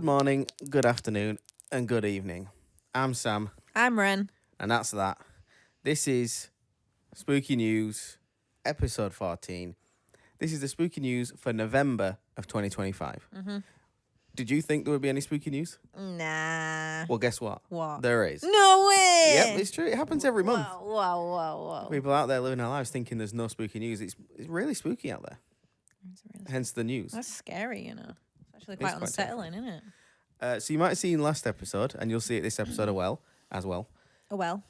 Good morning, good afternoon, and good evening. I'm Sam, I'm Ren. and that's that. This is Spooky News, episode 14. This is the spooky news for November of 2025. Mm-hmm. Did you think there would be any spooky news? Nah. Well, guess what? What? There is. No way! Yep, it's true. It happens every month. Whoa. People out there living their lives thinking there's no spooky news. It's really spooky out there. Hence the news. That's scary, you know. It's actually quite unsettling, isn't it? So you might have seen last episode, and you'll see it this episode as well. Oh, well.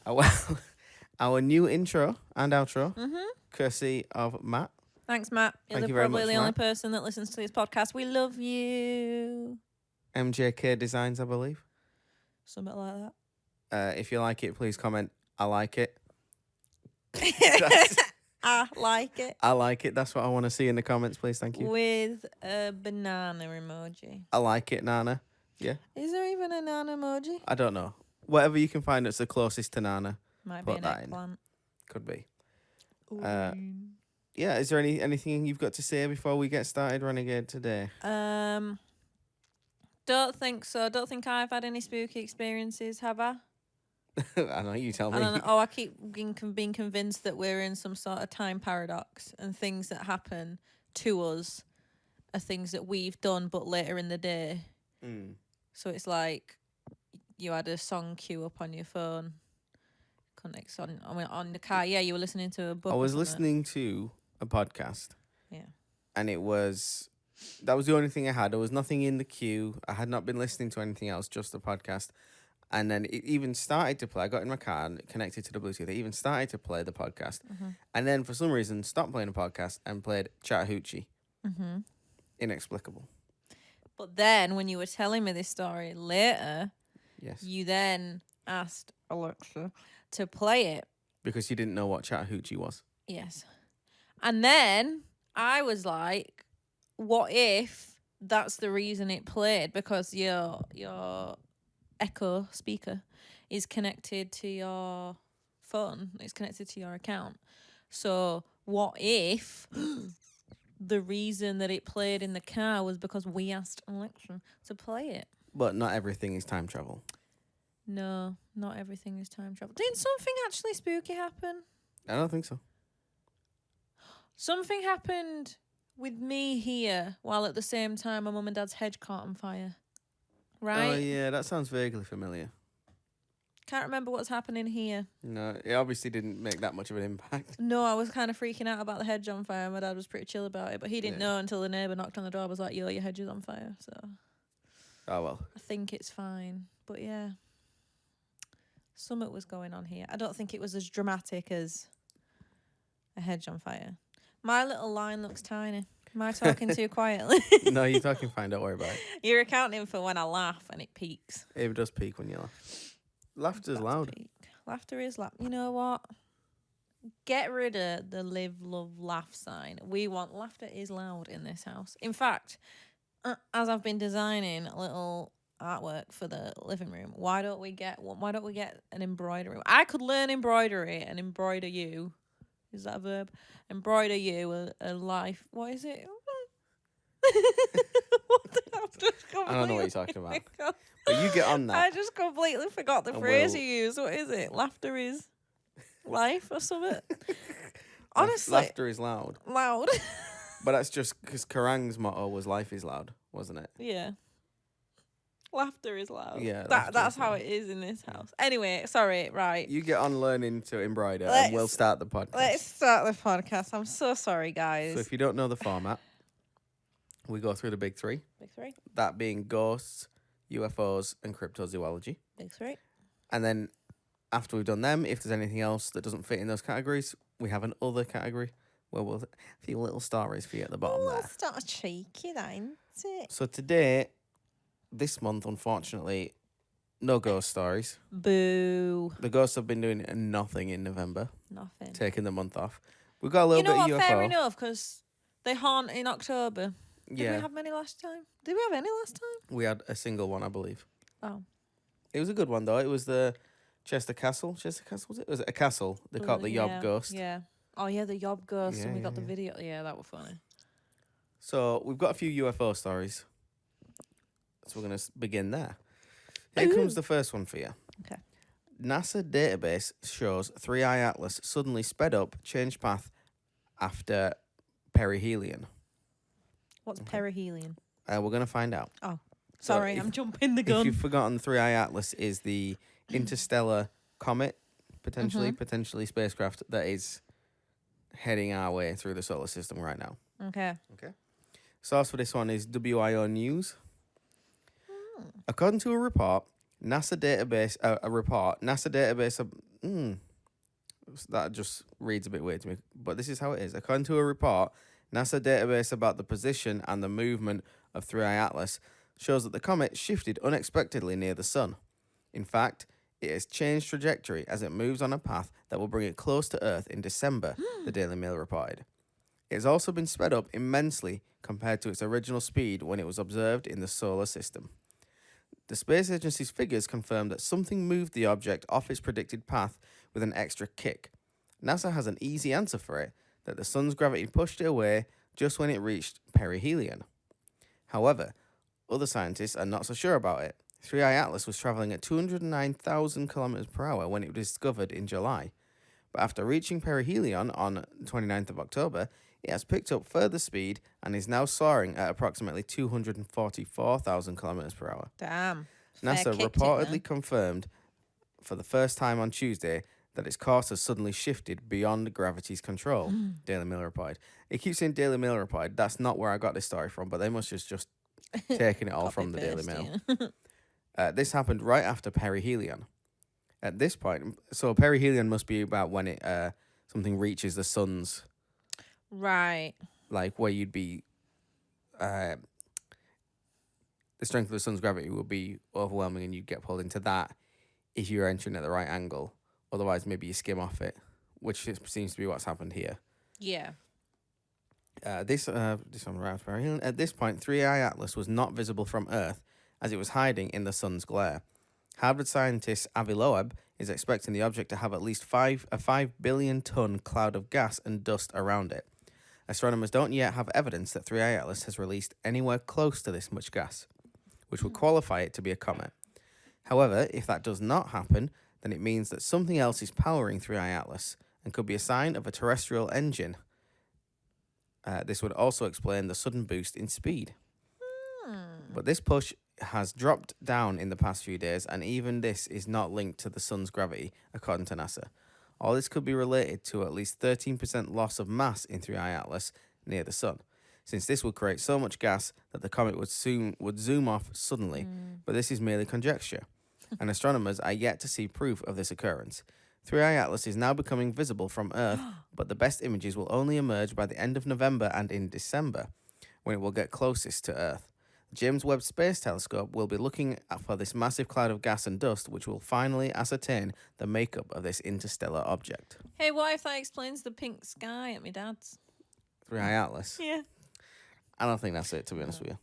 Our new intro and outro, Mm-hmm. courtesy of Matt. Thanks, Matt. Thank you You're very probably much, the only Matt. person that listens to this podcast. We love you. MJK Designs, I believe. Something like that. If you like it, please comment, I like it. I like it. I like it. That's what I want to see in the comments, please. Thank you. With a banana emoji. I like it, Nana. Yeah. Is there even a nana emoji? I don't know. Whatever you can find that's the closest to Nana. Might Put be an that in. eggplant. Could be. Yeah, is there anything you've got to say before we get started, Renegade, today? Don't think so. Don't think I've had any spooky experiences, have I? I know, you tell me. I don't know. Oh, I keep being convinced that we're in some sort of time paradox, and things that happen to us are things that we've done but later in the day. Mm. So it's like you had a song queue up on your phone. Connects on the car. Yeah, you were listening to a book. I was listening to a podcast. Yeah. And that was the only thing I had. There was nothing in the queue. I had not been listening to anything else, just the podcast. And then it even started to play. I got in my car and connected to the Bluetooth. It even started to play the podcast. Mm-hmm. And then for some reason stopped playing the podcast and played Chattahoochee. Mm-hmm. Inexplicable. But then when you were telling me this story later, Yes. you then asked Alexa to play it. Because you didn't know what Chattahoochee was. Yes. And then I was like, what if that's the reason it played? Because your Echo speaker is connected to your phone. It's connected to your account. So what if the reason that it played in the car was because we asked Alexa to play it? But not everything is time travel. No, not everything is time travel. Didn't something actually spooky happen? I don't think so. Something happened with me here while at the same time my mum and dad's hedge caught on fire. Right? Oh, yeah, that sounds vaguely familiar. Can't remember what's happening here. No, it obviously didn't make that much of an impact. No, I was kind of freaking out about the hedge on fire. My dad was pretty chill about it, but he didn't Yeah. know until the neighbour knocked on the door. I was like, yo, your hedge is on fire. So Oh, well. I think it's fine. But yeah, something was going on here. I don't think it was as dramatic as a hedge on fire. My little line looks tiny. Am I talking too quietly? No, you're talking fine. Don't worry about it. You're accounting for when I laugh and it peaks. It does peak when you laugh. Laughter's That's loud. peak. Laughter is loud. You know what? Get rid of the live, love, laugh sign. We want laughter is loud in this house. In fact, as I've been designing a little artwork for the living room, why don't we get an embroidery? I could learn embroidery and embroider you. Is that a verb? Embroider you a life. What is it? I don't know what you're talking about. But you get on that. I just completely forgot the And phrase we'll- you used. What is it? Laughter is life or something? Honestly. Laughter is loud. Loud. But that's just because Kerrang's motto was life is loud, wasn't it? Yeah. Laughter is loud. Yeah, That's laughter is how loud. it is in this house. Anyway, sorry, right. You get on learning to embroider Let's- and we'll start the podcast. Let's start the podcast. I'm so sorry, guys. So if you don't know the format, we go through the big three. Big three. That being ghosts, UFOs, and cryptozoology. Big three. And then after we've done them, if there's anything else that doesn't fit in those categories, we have an other category where we'll a few little stories for you at the bottom there. That's not cheeky, that ain't it? So today, this month, unfortunately, no ghost stories. Boo. The ghosts have been doing nothing in November, Nothing. taking the month off. We've got a little You know what? bit of UFO. Fair enough, because they haunt in October. Did Yeah, we have many last time? Did we have any last time? we had a single one, I believe. Oh. It was a good one, though. It was the Chester Castle, was it? Was it a castle? They call it the Yob Yeah, Ghost. Yeah. Oh, yeah, the Yob Ghost, Yeah, and we got yeah, the yeah. video. Yeah, that was funny. So we've got a few UFO stories. So we're going to begin there. Here comes the first one for you. Okay. NASA database shows 3-Eye Atlas suddenly sped up, changed path after perihelion. What's perihelion? We're going to find out. Oh, So sorry, I'm jumping the gun. If you've forgotten, 3-Eye Atlas is the interstellar comet, potentially spacecraft that is heading our way through the solar system right now. Okay. Source for this one is WIO News. According to a report, NASA database, that just reads a bit weird to me, but this is how it is. According to a report, NASA database about the position and the movement of 3-Eye Atlas shows that the comet shifted unexpectedly near the sun. In fact, it has changed trajectory as it moves on a path that will bring it close to Earth in December, the Daily Mail reported. It has also been sped up immensely compared to its original speed when it was observed in the solar system. The space agency's figures confirm that something moved the object off its predicted path with an extra kick. NASA has an easy answer for it, that the sun's gravity pushed it away just when it reached perihelion. However, other scientists are not so sure about it. 3-Eye Atlas was travelling at 209,000 kilometers per hour when it was discovered in July. But after reaching perihelion on 29th of October, it has picked up further speed and is now soaring at approximately 244,000 kilometers per hour. Damn. NASA reportedly confirmed for the first time on Tuesday that its course has suddenly shifted beyond gravity's control, Daily Mail replied. It keeps saying Daily Mail replied. That's not where I got this story from, but they must just taken it all from the Daily Mail. This happened right after perihelion. At this point, so perihelion must be about when it something reaches the sun's... Right. Like where you'd be... the strength of the sun's gravity would be overwhelming and you'd get pulled into that if you're entering at the right angle. Otherwise, maybe you skim off it, which seems to be what's happened here. Yeah. This one around perihelion. At this point, 3-Eye Atlas was not visible from Earth as it was hiding in the sun's glare. Harvard scientist Avi Loeb is expecting the object to have at least a 5 billion ton cloud of gas and dust around it. Astronomers don't yet have evidence that 3-Eye Atlas has released anywhere close to this much gas, which would qualify it to be a comet. However, if that does not happen, then it means that something else is powering 3-Eye Atlas and could be a sign of a terrestrial engine. This would also explain the sudden boost in speed. But this push has dropped down in the past few days, and even this is not linked to the sun's gravity, according to NASA. All this could be related to at least 13% loss of mass in 3-Eye Atlas near the sun, since this would create so much gas that the comet would zoom off suddenly. But this is merely conjecture, and astronomers are yet to see proof of this occurrence. 3-Eye Atlas is now becoming visible from Earth, but the best images will only emerge by the end of November and in December, when it will get closest to Earth. The James Webb Space Telescope will be looking for this massive cloud of gas and dust, which will finally ascertain the makeup of this interstellar object. Hey, what if that explains the pink sky at my dad's? 3-Eye Atlas? Yeah. I don't think that's it, to be honest with you.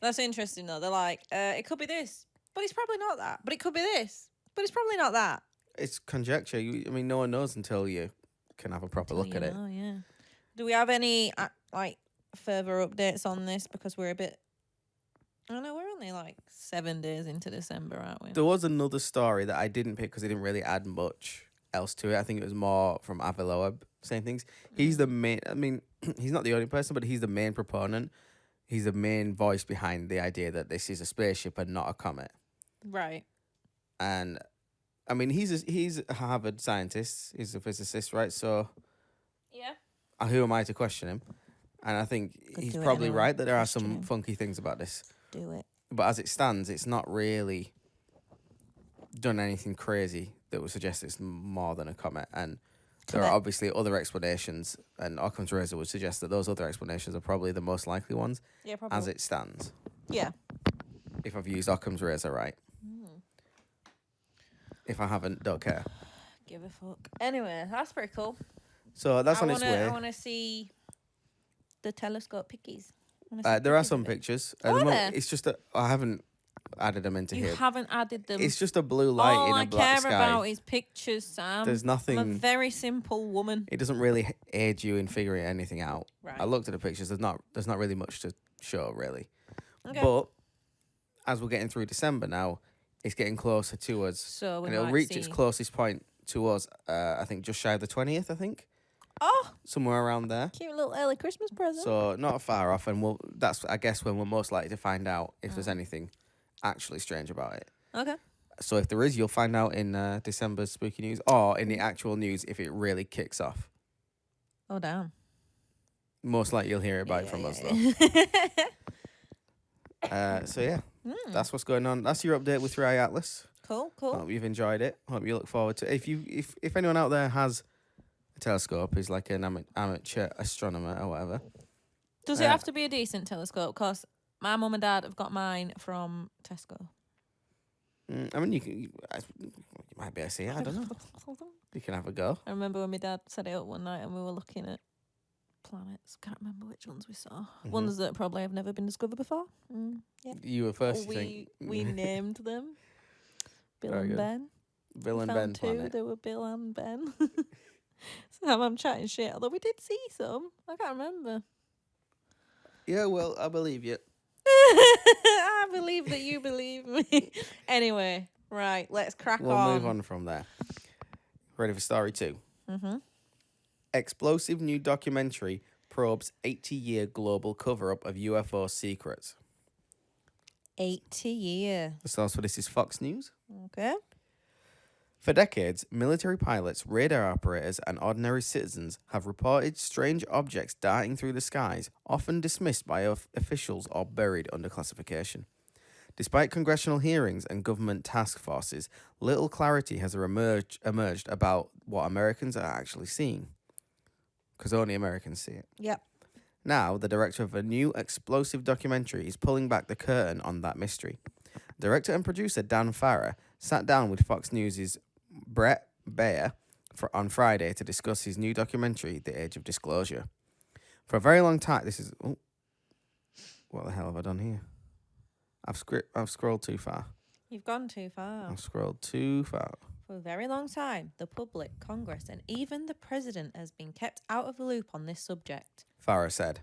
That's interesting, though. They're like, it could be this, but it's probably not that. But it could be this, but it's probably not that. It's conjecture. No one knows until you can have a proper look at it. Oh, yeah. Do we have any, further updates on this? Because we're a bit... I don't know, we're only 7 days into December, aren't we? There was another story that I didn't pick because it didn't really add much else to it. I think it was more from Avi Loeb saying things. He's the main... he's not the only person, but he's the main proponent. He's the main voice behind the idea that this is a spaceship and not a comet. Right. And... he's a Harvard scientist. He's a physicist, right? So, yeah. Who am I to question him? And I think he's probably right that there are some funky things about this. Do it. But as it stands, it's not really done anything crazy that would suggest it's more than a comet. And there are obviously other explanations, and Occam's razor would suggest that those other explanations are probably the most likely ones. Yeah, probably. As it stands. Yeah. If I've used Occam's razor right. If I haven't, don't care. Give a fuck. Anyway, that's pretty cool. So that's on its way. I want to see the telescope pickies. There are some pictures. There? It's just that I haven't added them into here. You haven't added them. It's just a blue light in a black sky. All I care about is pictures, Sam. There's nothing... I'm a very simple woman. It doesn't really aid you in figuring anything out. Right. I looked at the pictures. There's not really much to show, really. Okay. But as we're getting through December now, it's getting closer to us. So we And it'll might reach see. its closest point to us, I think, just shy of the 20th, I think. Oh, Somewhere around there. cute little early Christmas present. So not far off, and that's, I guess, when we're most likely to find out if there's anything actually strange about it. Okay. So if there is, you'll find out in December's spooky news, or in the actual news if it really kicks off. Oh, damn. Most likely you'll hear about it from us, though. So yeah, that's what's going on. That's your update with your eye atlas. Cool. Hope you've enjoyed it. Hope you look forward to it. If anyone out there has a telescope, is like an amateur astronomer or whatever. Does it have to be a decent telescope? Because my mum and dad have got mine from Tesco. I mean, you might be able to see it. I don't know. You can have a go. I remember when my dad set it up one night and we were looking at planets. Can't remember which ones we saw. Ones that probably have never been discovered before. Yeah. You were first. We named them Bill Very and good. Ben. Bill and Ben Found two. planet. They were Bill and Ben. So I'm chatting shit. Although we did see some. I can't remember. Yeah, well, I believe you. I believe that you believe me. Anyway, right, let's crack on. We'll move on from there. Ready for story 2? Mm-hmm. Explosive new documentary probes 80-year global cover-up of UFO secrets. 80 year. The source for this is Fox News. Okay. For decades, military pilots, radar operators, and ordinary citizens have reported strange objects darting through the skies, often dismissed by officials or buried under classification. Despite congressional hearings and government task forces, little clarity has emerged about what Americans are actually seeing. Because only Americans see it. Yep. Now, the director of a new explosive documentary is pulling back the curtain on that mystery. Director and producer Dan Farrer sat down with Fox News' Brett Baer on Friday to discuss his new documentary, The Age of Disclosure. For a very long time, what the hell have I done here? I've scrolled too far. You've gone too far. I've scrolled too far. For a very long time, the public, Congress, and even the president has been kept out of the loop on this subject. Farrer said.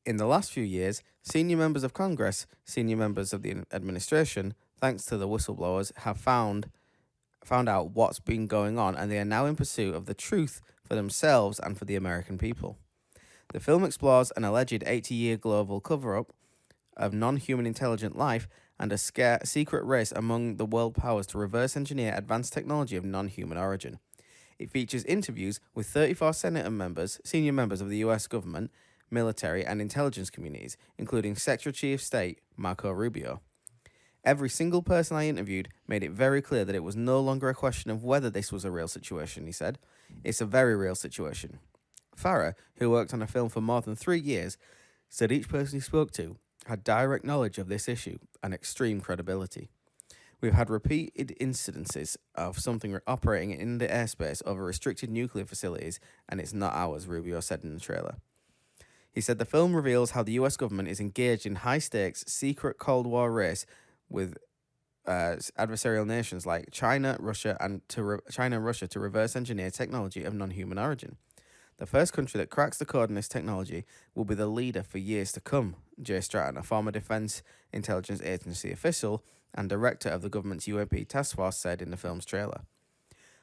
In the last few years, senior members of Congress, senior members of the administration, thanks to the whistleblowers, have found out what's been going on, and they are now in pursuit of the truth for themselves and for the American people. The film explores an alleged 80-year global cover-up of non-human intelligent life and a secret race among the world powers to reverse engineer advanced technology of non-human origin. It features interviews with 34 Senate members, senior members of the U.S. government, military, and intelligence communities, including Secretary of State Marco Rubio. Every single person I interviewed made it very clear that it was no longer a question of whether this was a real situation, he said. It's a very real situation. Farrer, who worked on a film for more than 3 years, said each person he spoke to had direct knowledge of this issue and extreme credibility. We've had repeated incidences of something operating in the airspace over restricted nuclear facilities, and it's not ours, Rubio said in the trailer. He said the film reveals how the US government is engaged in high-stakes, secret Cold War race with adversarial nations like China, Russia, and Russia to reverse engineer technology of non-human origin. The first country that cracks the code in this technology will be the leader for years to come, Jay Stratton, a former Defense Intelligence Agency official and director of the government's UAP task force, said in the film's trailer.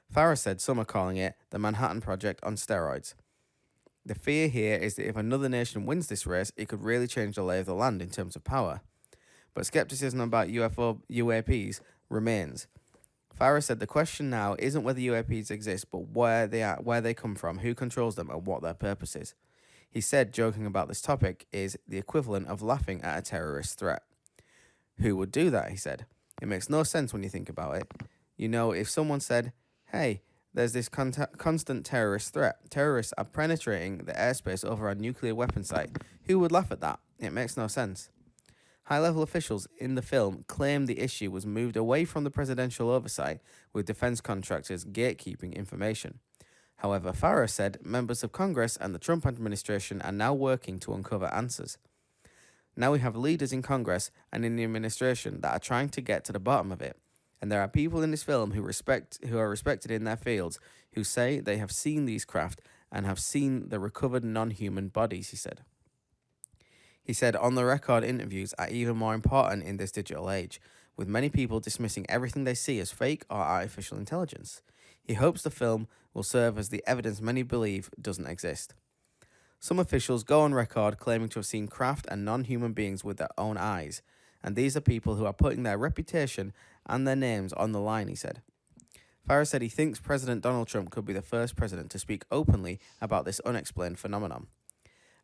Farrer said some are calling it the Manhattan Project on steroids. The fear here is that if another nation wins this race, it could really change the lay of the land in terms of power. But skepticism about UAPs remains. Farrer said the question now isn't whether UAPs exist, but where they come from, who controls them, and what their purpose is. He said joking about this topic is the equivalent of laughing at a terrorist threat. Who would do that, he said. It makes no sense when you think about it. You know, if someone said, hey, there's this constant terrorist threat. Terrorists are penetrating the airspace over our nuclear weapon site. Who would laugh at that? It makes no sense. High-level officials in the film claim the issue was moved away from the presidential oversight, with defense contractors gatekeeping information. However, Farrer said members of Congress and the Trump administration are now working to uncover answers. Now we have leaders in Congress and in the administration that are trying to get to the bottom of it. And there are people in this film who are respected in their fields who say they have seen these craft and have seen the recovered non-human bodies, he said. He said on the record interviews are even more important in this digital age, with many people dismissing everything they see as fake or artificial intelligence. He hopes the film will serve as the evidence many believe doesn't exist. Some officials go on record claiming to have seen craft and non-human beings with their own eyes, and these are people who are putting their reputation and their names on the line, he said. Farah said he thinks President Donald Trump could be the first president to speak openly about this unexplained phenomenon.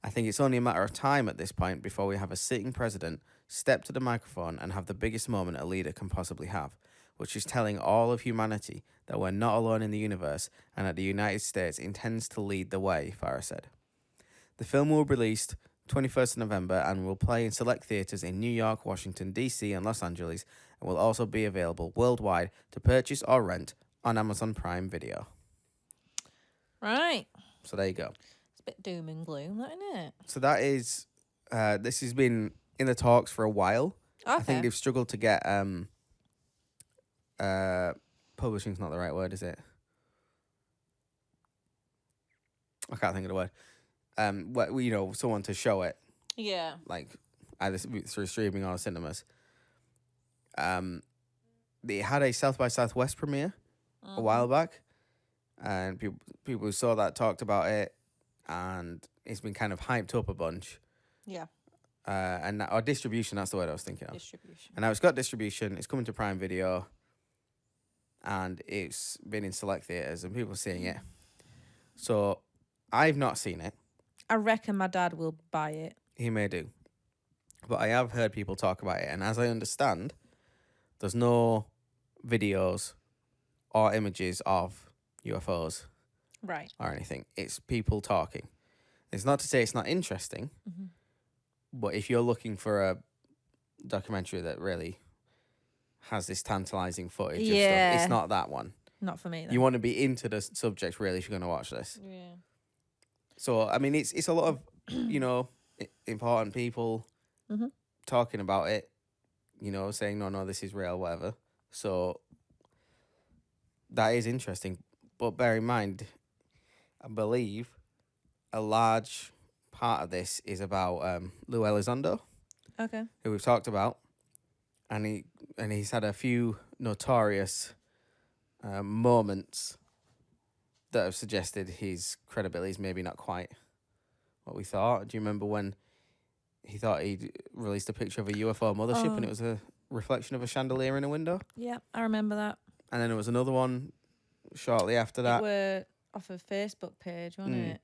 I think it's only a matter of time at this point before we have a sitting president step to the microphone and have the biggest moment a leader can possibly have, which is telling all of humanity that we're not alone in the universe and that the United States intends to lead the way, Farah said. The film will be released 21st of November and will play in select theatres in New York, Washington, D.C. and Los Angeles, and will also be available worldwide to purchase or rent on Amazon Prime Video. Right. So there you go. It's a bit doom and gloom, that, isn't it? So that is, this has been in the talks for a while. Okay. I think they've struggled to get, publishing's not the right word, is it? I can't think of the word. Someone to show it, Yeah. like either through streaming or cinemas. They had a South by Southwest premiere a while back, and people who saw that talked about it, and it's been kind of hyped up a bunch. Yeah. Or distribution, that's the word I was thinking of. Distribution. And now it's got distribution, it's coming to Prime Video, and it's been in select theatres, and people are seeing it. So, I've not seen it. I reckon my dad will buy it. He may do. But I have heard people talk about it, and as I understand, there's no videos or images of UFOs Right. or anything. It's people talking. It's not to say it's not interesting, but if you're looking for a documentary that really has this tantalizing footage of stuff, it's not that one. Not for me, then. You want to be into the subject, really, if you're going to watch this. Yeah. So, I mean, it's a lot of, important people talking about it, saying, no, this is real, whatever. So, that is interesting. But bear in mind, I believe a large part of this is about Lou Elizondo, Okay. who we've talked about. And he's had a few notorious moments that have suggested his credibility is maybe not quite what we thought. Do you remember when he thought he'd released a picture of a UFO mothership and it was a reflection of a chandelier in a window? Yeah, I remember that. And then there was another one shortly after that. It were off a Facebook page, wasn't it?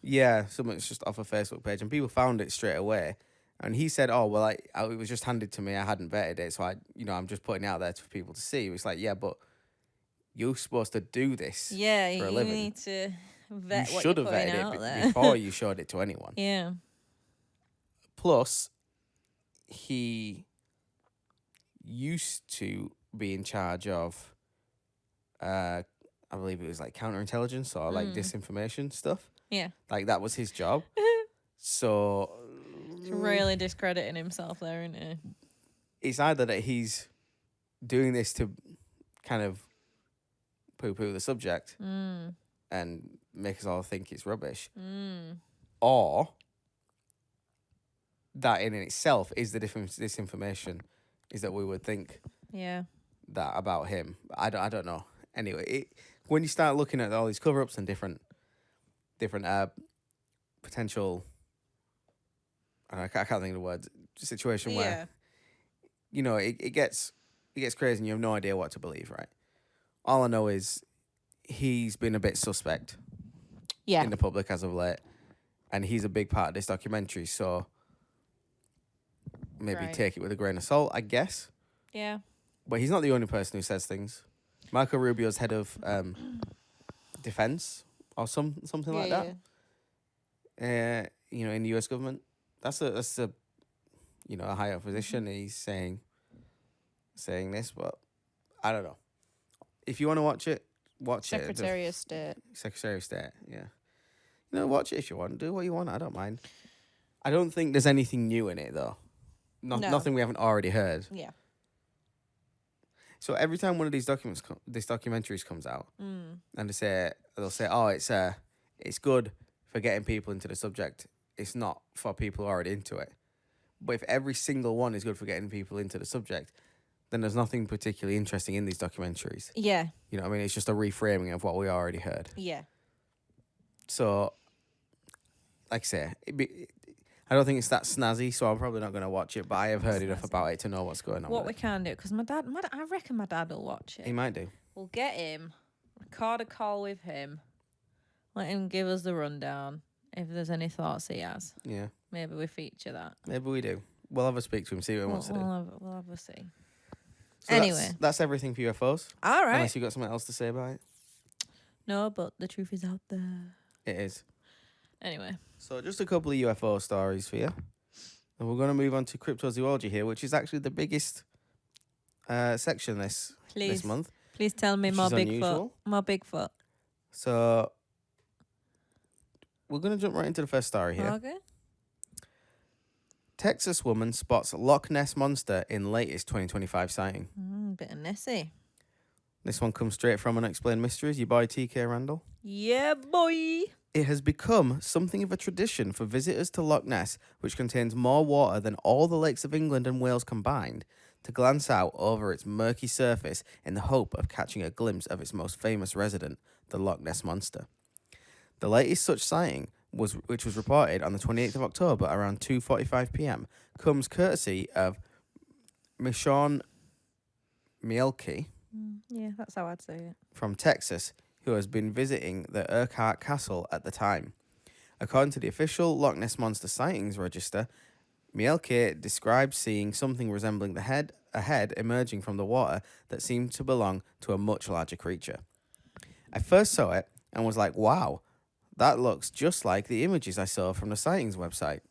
Yeah, something's just off a Facebook page, and people found it straight away. And he said, "Oh, well, it was just handed to me. I hadn't vetted it, so I'm just putting it out there for people to see." It's like, yeah, but you're supposed to do this. Yeah, for a you living. need to vet You what should you're have putting vetted out it there. before you showed it to anyone. Yeah. Plus, he used to be in charge of, I believe it was like counterintelligence or like disinformation stuff. Yeah. Like that was his job. So He's really discrediting himself there, isn't he? it's either that he's doing this to kind of poo-poo the subject and make us all think it's rubbish, or that in itself is the disinformation, is that we would think that about him. I don't know. Anyway, when you start looking at all these cover-ups and different potential, I can't think of the words, situation where it gets crazy and you have no idea what to believe, right? All I know is he's been a bit suspect in the public as of late, and he's a big part of this documentary, so maybe take it with a grain of salt, I guess. Yeah. But he's not the only person who says things. Marco Rubio's head of defense or something like that. In the US government. That's a higher position. He's saying this, but I don't know. If you want to watch it, watch it. Secretary of State. Secretary of State, yeah. Watch it if you want. Do what you want. I don't mind. I don't think there's anything new in it, though. No. Nothing we haven't already heard. Yeah. So every time one of these documentaries comes out, and they'll say, "Oh, it's good for getting people into the subject. it's not for people already into it. But if every single one is good for getting people into the subject, then there's nothing particularly interesting in these documentaries. Yeah. You know what I mean? It's just a reframing of what we already heard. Yeah. So, like I say, I don't think it's that snazzy, so I'm probably not going to watch it, but I have heard enough about it to know what's going on. What we can do, because I reckon my dad will watch it. He might do. We'll get him, record a call with him, let him give us the rundown. If there's any thoughts he has, Yeah. maybe we feature that. Maybe we do. We'll have a speak to him, see what he wants to do. We'll have a see. So anyway. That's everything for UFOs. All right. Unless you've got something else to say about it. No, but the truth is out there. It is. Anyway. So just a couple of UFO stories for you. And we're going to move on to cryptozoology here, which is actually the biggest section this month. Please tell me more Bigfoot. Unusual. More Bigfoot. So we're going to jump right into the first story here. Okay. Texas woman spots Loch Ness Monster in latest 2025 sighting. Bit of Nessie. This one comes straight from Unexplained Mysteries, your boy TK Randall. Yeah, boy. It has become something of a tradition for visitors to Loch Ness, which contains more water than all the lakes of England and Wales combined, to glance out over its murky surface in the hope of catching a glimpse of its most famous resident, the Loch Ness Monster. The latest such sighting, which was reported on the 28th of October around 2:45 p.m, comes courtesy of Michonne Mielke Yeah, that's how I'd say it. from Texas, who has been visiting the Urquhart Castle at the time. According to the official Loch Ness Monster Sightings Register, Mielke described seeing something resembling a head emerging from the water that seemed to belong to a much larger creature. I first saw it and was like, wow, that looks just like the images I saw from the sightings website.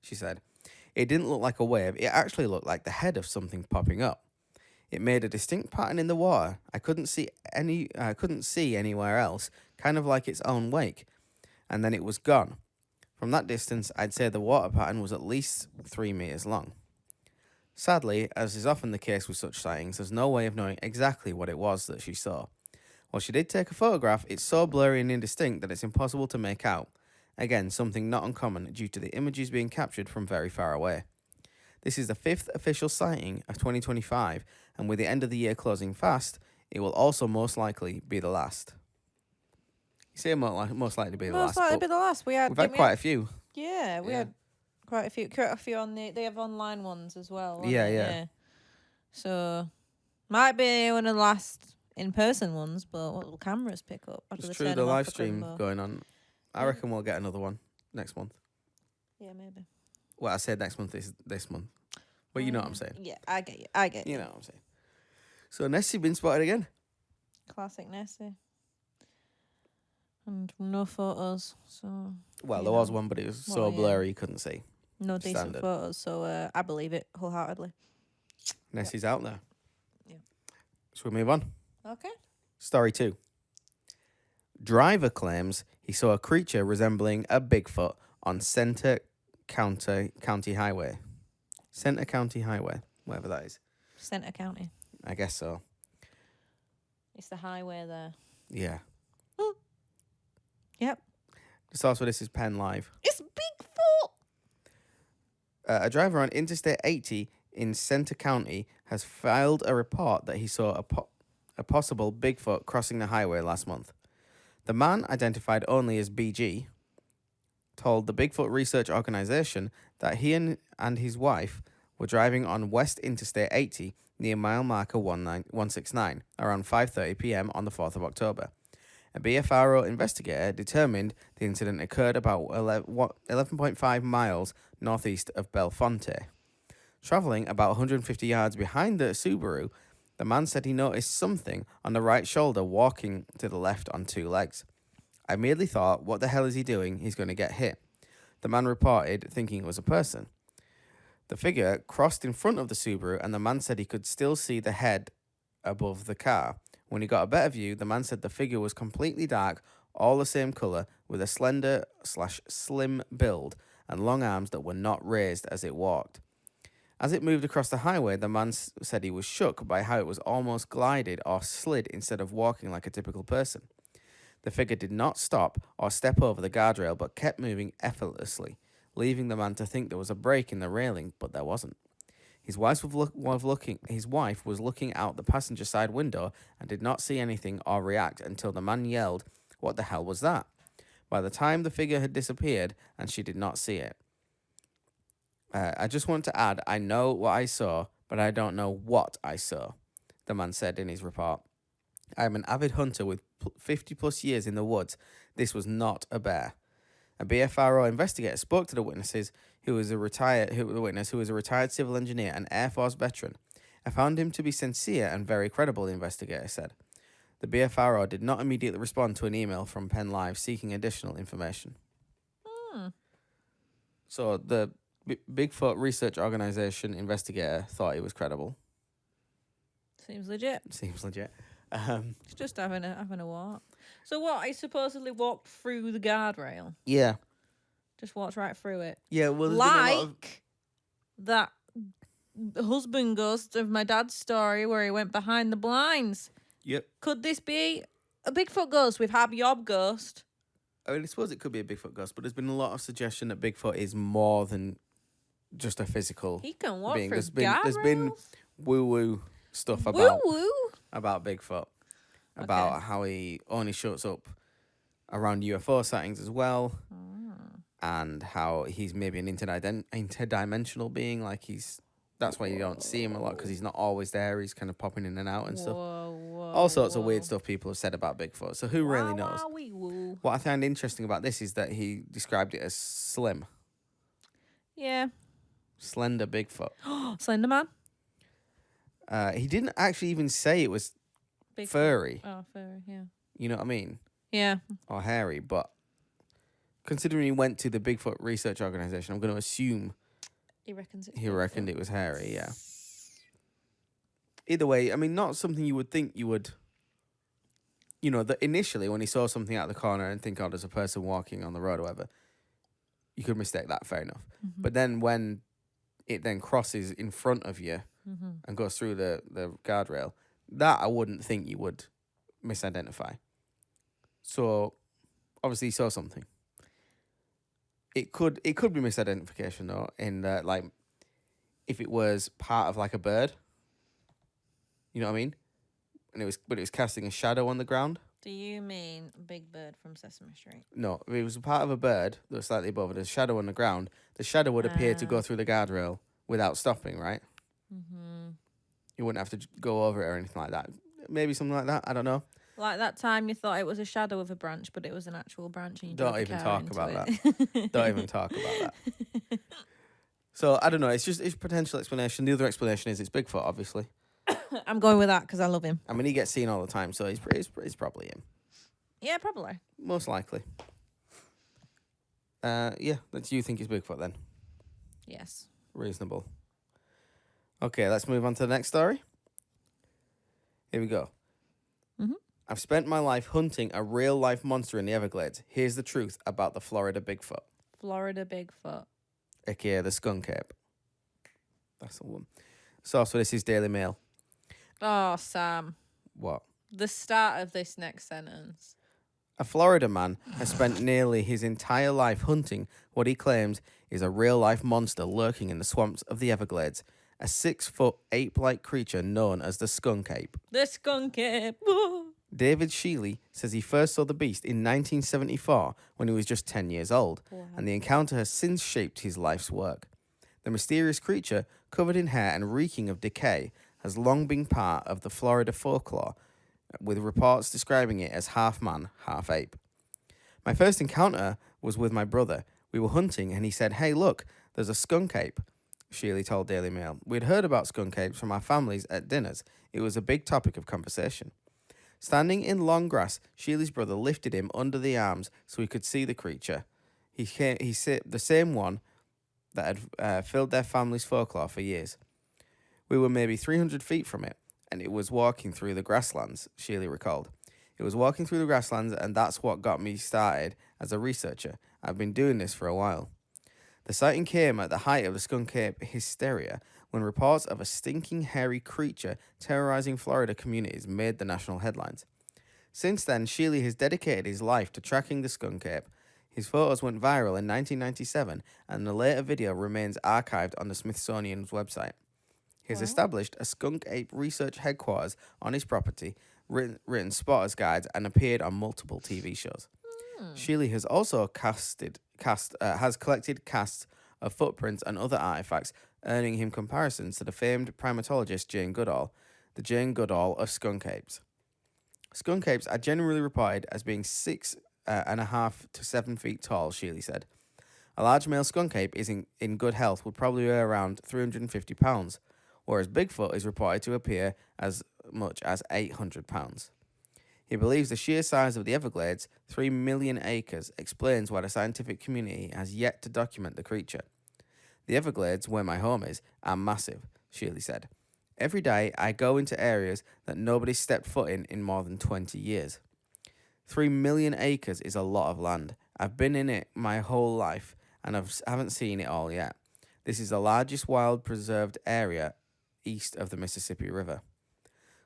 She said, it didn't look like a wave, it actually looked like the head of something popping up. It made a distinct pattern in the water. I couldn't see anywhere else, kind of like its own wake. And then it was gone. From that distance, I'd say the water pattern was at least 3 meters long. Sadly, as is often the case with such sightings, there's no way of knowing exactly what it was that she saw. While she did take a photograph, it's so blurry and indistinct that it's impossible to make out. Again, something not uncommon due to the images being captured from very far away. This is the 5th official sighting of 2025, and with the end of the year closing fast, it will also most likely be the last. You say most likely to be the last. Most likely to be the last. We've had quite a few. Yeah, we had quite a few on they have online ones as well. Yeah. So might be one of the last in-person ones, but what will cameras pick up? It's true, the live stream going on. I reckon we'll get another one next month. Yeah, maybe. Well, I said next month is this month. But you know what I'm saying. Yeah, I get you. You know what I'm saying. So Nessie been spotted again. Classic Nessie. And no photos, so... Well, there was one, but it was so blurry you couldn't see. No decent photos, so I believe it wholeheartedly. Nessie's out there. Yeah. Should we move on? Okay. Story 2. Driver claims he saw a creature resembling a Bigfoot on Center County Highway. Center County Highway, whatever that is. Center County. I guess so. It's the highway there. Yeah. Yep. The source for this is Penn Live. It's Bigfoot! A driver on Interstate 80 in Center County has filed a report that he saw a possible Bigfoot crossing the highway last month. The man, identified only as BG, told the Bigfoot Research Organization that he and his wife were driving on West Interstate 80 near mile marker 169 around 5:30 p.m. on the 4th of October. A BFRO investigator determined the incident occurred about 11.5 miles northeast of Bellefonte. Travelling about 150 yards behind the Subaru, the man said he noticed something on the right shoulder walking to the left on 2 legs. I immediately thought, what the hell is he doing? He's going to get hit. The man reported, thinking it was a person. The figure crossed in front of the Subaru, and the man said he could still see the head above the car. When he got a better view, the man said the figure was completely dark, all the same colour, with a slender/slim build and long arms that were not raised as it walked. As it moved across the highway, the man said he was shook by how it was almost glided or slid instead of walking like a typical person. The figure did not stop or step over the guardrail but kept moving effortlessly, leaving the man to think there was a break in the railing, but there wasn't. His wife was looking out the passenger side window and did not see anything or react until the man yelled, "What the hell was that?" By the time the figure had disappeared and she did not see it. I just want to add, I know what I saw, but I don't know what I saw, the man said in his report. I am an avid hunter with 50 plus years in the woods. This was not a bear. A BFRO investigator spoke to the witnesses, who was a retired civil engineer and Air Force veteran. I found him to be sincere and very credible, the investigator said. The BFRO did not immediately respond to an email from Penn Live seeking additional information. So the Bigfoot Research Organization investigator thought he was credible. Seems legit. It's just having a walk. So what? I supposedly walked through the guardrail. Yeah. Just walked right through it. Yeah, well, like that husband ghost of my dad's story where he went behind the blinds. Yep. Could this be a Bigfoot ghost with Happy Yob ghost? I mean, I suppose it could be a Bigfoot ghost, but there's been a lot of suggestion that Bigfoot is more than just a physical He can walk being. through There's been woo-woo stuff about Bigfoot, about how he only shows up around UFO sightings as well, and how he's maybe an interdimensional being. Like that's why you don't see him a lot, because he's not always there. He's kind of popping in and out and stuff. All sorts of weird stuff people have said about Bigfoot. So who really knows? What I found interesting about this is that he described it as slim. Yeah. Slender Bigfoot. Slender Man? He didn't actually even say it was Bigfoot. furry. Oh, furry, yeah. You know what I mean? Yeah. Or hairy, but considering he went to the Bigfoot Research Organization, I'm going to assume He reckons it's he Bigfoot. reckoned it was hairy, yeah. Either way, I mean, not something you would think you would... You know, that initially when he saw something out of the corner and think, oh, there's a person walking on the road or whatever, you could mistake that, fair enough. Mm-hmm. But then when it then crosses in front of you and goes through the guardrail, that I wouldn't think you would misidentify. So, obviously he saw something. It could be misidentification though, in that, like, if it was part of like a bird, you know what I mean? And it was casting a shadow on the ground. Do you mean Big Bird from Sesame Street? No, if it was a part of a bird that was slightly above it, a shadow on the ground, the shadow would appear to go through the guardrail without stopping, right? Mm-hmm. You wouldn't have to go over it or anything like that. Maybe something like that. I don't know. Like that time you thought it was a shadow of a branch, but it was an actual branch. And you Don't even talk about that. Don't even talk about that. So, I don't know. It's a potential explanation. The other explanation is it's Bigfoot, obviously. I'm going with that because I love him. I mean, he gets seen all the time, so it's probably him. Yeah, probably. Most likely. Yeah, do you think it's Bigfoot then? Yes. Reasonable. Okay, let's move on to the next story. Here we go. Mm-hmm. I've spent my life hunting a real-life monster in the Everglades. Here's the truth about the Florida Bigfoot. Florida Bigfoot. AKA the skunk ape. That's the one. Source for this is Daily Mail. Oh, Sam. What? The start of this next sentence. A Florida man has spent nearly his entire life hunting what he claims is a real-life monster lurking in the swamps of the Everglades, a 6-foot ape-like creature known as the skunk ape. The skunk ape. David Sheely says he first saw the beast in 1974 when he was just 10 years old, and the encounter has since shaped his life's work. The mysterious creature, covered in hair and reeking of decay, has long been part of the Florida folklore, with reports describing it as half man, half ape. My first encounter was with my brother. We were hunting and he said, "Hey, look, there's a skunk ape," Sheely told Daily Mail. We'd heard about skunk apes from our families at dinners. It was a big topic of conversation. Standing in long grass, Sheely's brother lifted him under the arms so he could see the creature. He said the same one that had filled their family's folklore for years. We were maybe 300 feet from it, and it was walking through the grasslands, Sheely recalled. It was walking through the grasslands, and that's what got me started as a researcher. I've been doing this for a while. The sighting came at the height of the skunk ape hysteria, when reports of a stinking, hairy creature terrorizing Florida communities made the national headlines. Since then, Sheely has dedicated his life to tracking the skunk ape. His photos went viral in 1997, and the later video remains archived on the Smithsonian's website. He has Wow. established a skunk ape research headquarters on his property, written spotters guides, and appeared on multiple TV shows. Sheely has also has collected casts of footprints and other artifacts, earning him comparisons to the famed primatologist Jane Goodall, the Jane Goodall of skunk apes. Skunk apes are generally reported as being 6.5 to 7 feet tall, Sheely said. A large male skunk ape is in good health would probably weigh around 350 pounds, whereas Bigfoot is reported to appear as much as 800 pounds. He believes the sheer size of the Everglades, 3 million acres, explains why the scientific community has yet to document the creature. The Everglades, where my home is, are massive, Sheely said. Every day I go into areas that nobody stepped foot in more than 20 years. 3 million acres is a lot of land. I've been in it my whole life, and haven't seen it all yet. This is the largest wild preserved area east of the Mississippi River.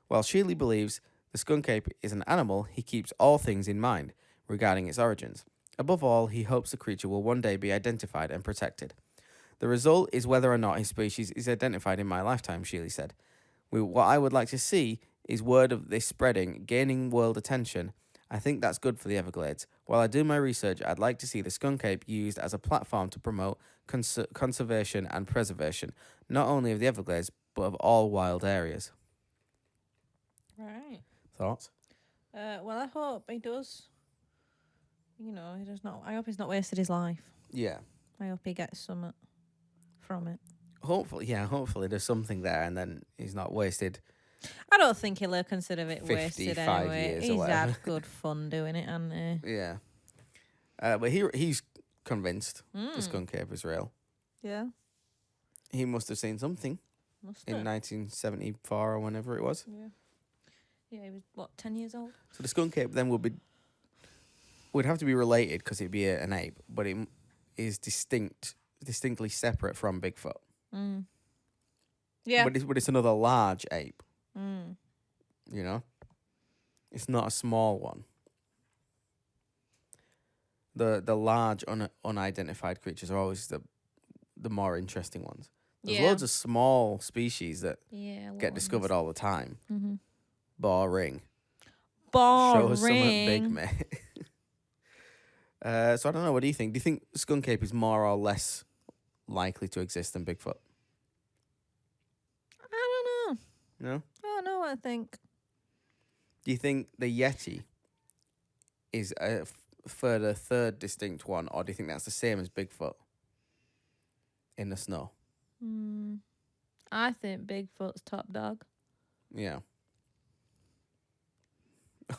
While Sheely believes the skunk ape is an animal, he keeps all things in mind regarding its origins. Above all, he hopes the creature will one day be identified and protected. The result is whether or not his species is identified in my lifetime, Sheely said. What I would like to see is word of this spreading, gaining world attention. I think that's good for the Everglades. While I do my research, I'd like to see the skunk ape used as a platform to promote conservation and preservation, not only of the Everglades, but of all wild areas. Right. Thoughts? Well, I hope he does. He does not. I hope he's not wasted his life. Yeah. I hope he gets something from it. Hopefully there's something there, and then he's not wasted. I don't think he'll consider it wasted 55 anyway. years or He's whatever. had good fun doing it, hasn't he? Yeah. But he's convinced the skunk ape is real. Yeah. He must have seen something in 1974 or whenever it was. Yeah. Yeah, he was, 10 years old? So the skunk ape then would have to be related because it'd be an ape, but it is distinctly separate from Bigfoot. Mm. Yeah. But it's another large ape. Mm. You know? It's not a small one. The large unidentified creatures are always the more interesting ones. There's loads of small species that get discovered all the time. Mm-hmm. Boring. Boring. Show us something big, mate. So I don't know. What do you think? Do you think the skunk ape is more or less likely to exist than Bigfoot? I don't know. No? I don't know what I think. Do you think the Yeti is a further third distinct one, or do you think that's the same as Bigfoot in the snow? I think Bigfoot's top dog. Yeah.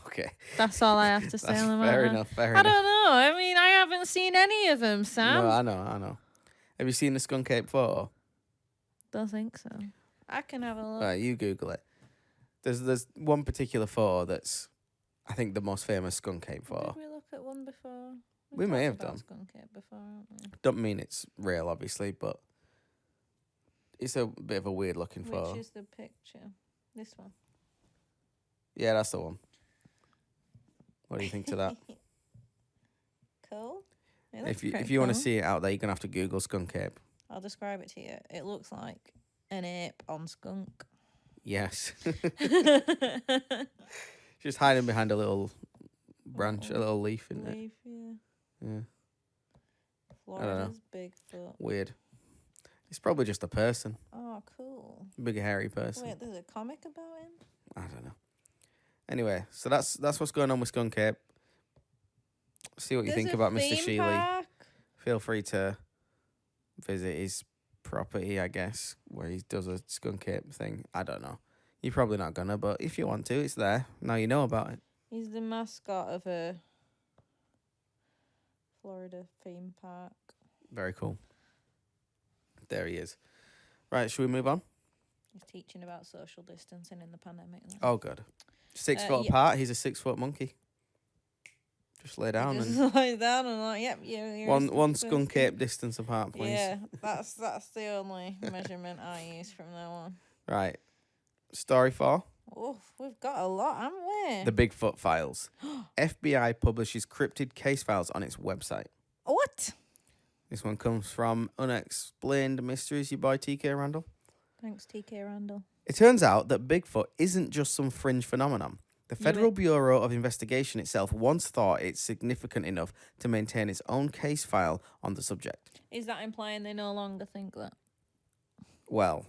Okay. That's all I have to say on the matter. Fair enough. I don't know. I mean, I haven't seen any of them, Sam. No, I know. Have you seen the skunk ape photo? Don't think so. I can have a look. Right, you Google it. There's one particular photo that's, I think, the most famous skunk ape photo. Did we look at one before? We may have talked about done. skunk ape before, haven't we? Don't mean it's real, obviously, but it's a bit of a weird looking photo. Which is the picture? This one. Yeah, that's the one. What do you think to that? Cool. If you want to see it out there, you're gonna have to Google skunk ape. I'll describe it to you. It looks like an ape on skunk. Yes. Just hiding behind a little branch, a little leaf, isn't it? Leaf, yeah. Yeah. Florida's Bigfoot. Weird. It's probably just a person. Oh, cool. Big hairy person. Wait, there's a comic about him? I don't know. Anyway, so that's what's going on with skunk ape. See what you think about Mr. Sheely. Feel free to visit his property, I guess, where he does a skunk ape thing. I don't know. You're probably not gonna, but if you want to, it's there. Now you know about it. He's the mascot of a Florida theme park. Very cool. There he is. Right, should we move on? He's teaching about social distancing in the pandemic. Oh, good. 6 foot yeah. apart. He's a 6 foot monkey. Just lay down Just and lie down and like, yep, you're one skunk ape distance apart, please. Yeah, that's the only measurement I use from now on. Right. Story 4. Oh, we've got a lot, haven't we? The Bigfoot Files. FBI publishes cryptid case files on its website. What? This one comes from Unexplained Mysteries, your boy TK Randall. Thanks, TK Randall. It turns out that Bigfoot isn't just some fringe phenomenon. The Federal Bureau of Investigation itself once thought it's significant enough to maintain its own case file on the subject. Is that implying they no longer think that? Well,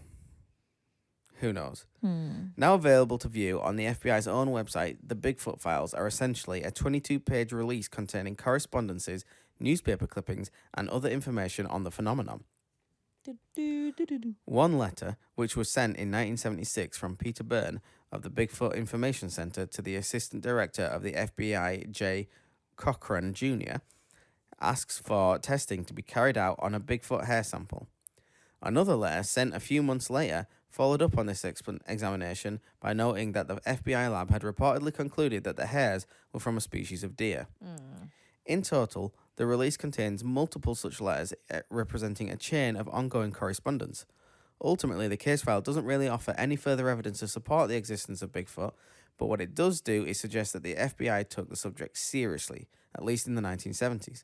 who knows? Now available to view on the FBI's own website, the Bigfoot Files are essentially a 22-page release containing correspondences, newspaper clippings, and other information on the phenomenon. One letter, which was sent in 1976 from Peter Byrne of the Bigfoot Information Center to the Assistant Director of the FBI, J. Cochran Jr., asks for testing to be carried out on a Bigfoot hair sample. Another letter, sent a few months later, followed up on this examination by noting that the FBI lab had reportedly concluded that the hairs were from a species of deer. In total, the release contains multiple such letters representing a chain of ongoing correspondence. Ultimately, the case file doesn't really offer any further evidence to support the existence of Bigfoot, but what it does do is suggest that the FBI took the subject seriously, at least in the 1970s.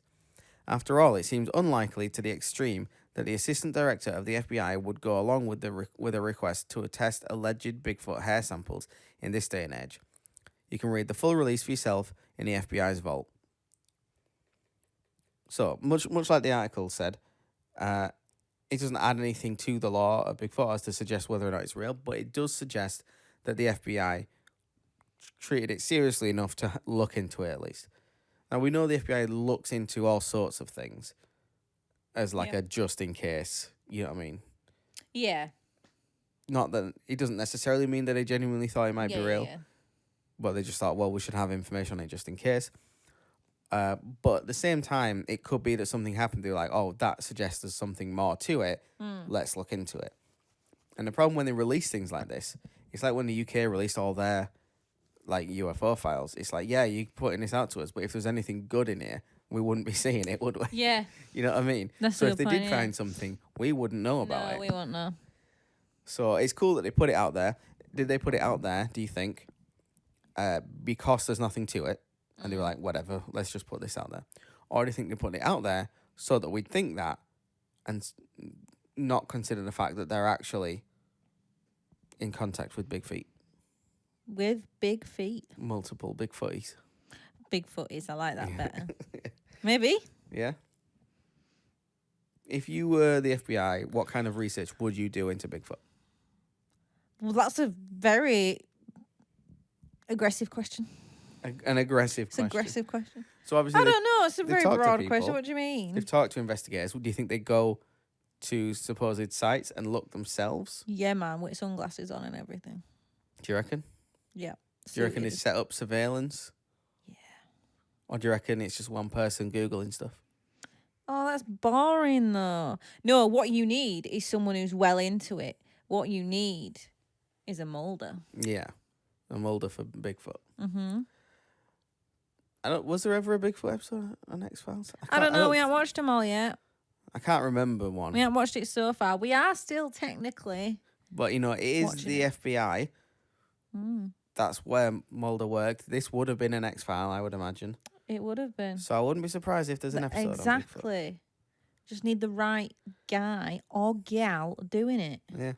After all, it seems unlikely to the extreme that the assistant director of the FBI would go along with a request to test alleged Bigfoot hair samples in this day and age. You can read the full release for yourself in the FBI's vault. So, much like the article said, it doesn't add anything to the law of Bigfoot as to suggest whether or not it's real, but it does suggest that the FBI treated it seriously enough to look into it at least. Now, we know the FBI looks into all sorts of things as like a just in case, you know what I mean? Yeah. Not that it doesn't necessarily mean that they genuinely thought it might be real, but they just thought, well, we should have information on it just in case. But at the same time, it could be that something happened. They're like, oh, that suggests there's something more to it. Let's look into it. And the problem when they release things like this, it's like when the UK released all their like UFO files. It's like, yeah, you're putting this out to us, but if there's anything good in here, we wouldn't be seeing it, would we? Yeah. You know what I mean? That's so a if good they point, did find something, we wouldn't know about it. No, we won't know. So it's cool that they put it out there. Did they put it out there, do you think, because there's nothing to it? And they were like, whatever, let's just put this out there. Or do you think they put it out there so that we'd think that and not consider the fact that they're actually in contact with big feet? With big feet. Multiple big footies. Big footies, I like that better. Maybe. Yeah. If you were the FBI, what kind of research would you do into Bigfoot? Well, that's a very aggressive question. An aggressive It's question. an aggressive question. So obviously, I don't know. It's a they've very talked to broad people. question. What do you mean? They've talked to investigators. Do you think they go to supposed sites and look themselves? Yeah, man, with sunglasses on and everything. Do you reckon? Yeah. Do you reckon they set up surveillance? Yeah. Or do you reckon it's just one person Googling stuff? Oh, that's boring, though. No, what you need is someone who's well into it. What you need is a molder. Yeah. A molder for Bigfoot. Mm-hmm. Was there ever a Bigfoot episode on X-Files? I don't know. We haven't watched them all yet. I can't remember one. We haven't watched it so far. We are still technically. But, you know, it is watching the FBI. Mm. That's where Mulder worked. This would have been an X-File, I would imagine. It would have been. So I wouldn't be surprised if there's an episode on Bigfoot. Exactly. Just need the right guy or gal doing it. Yeah.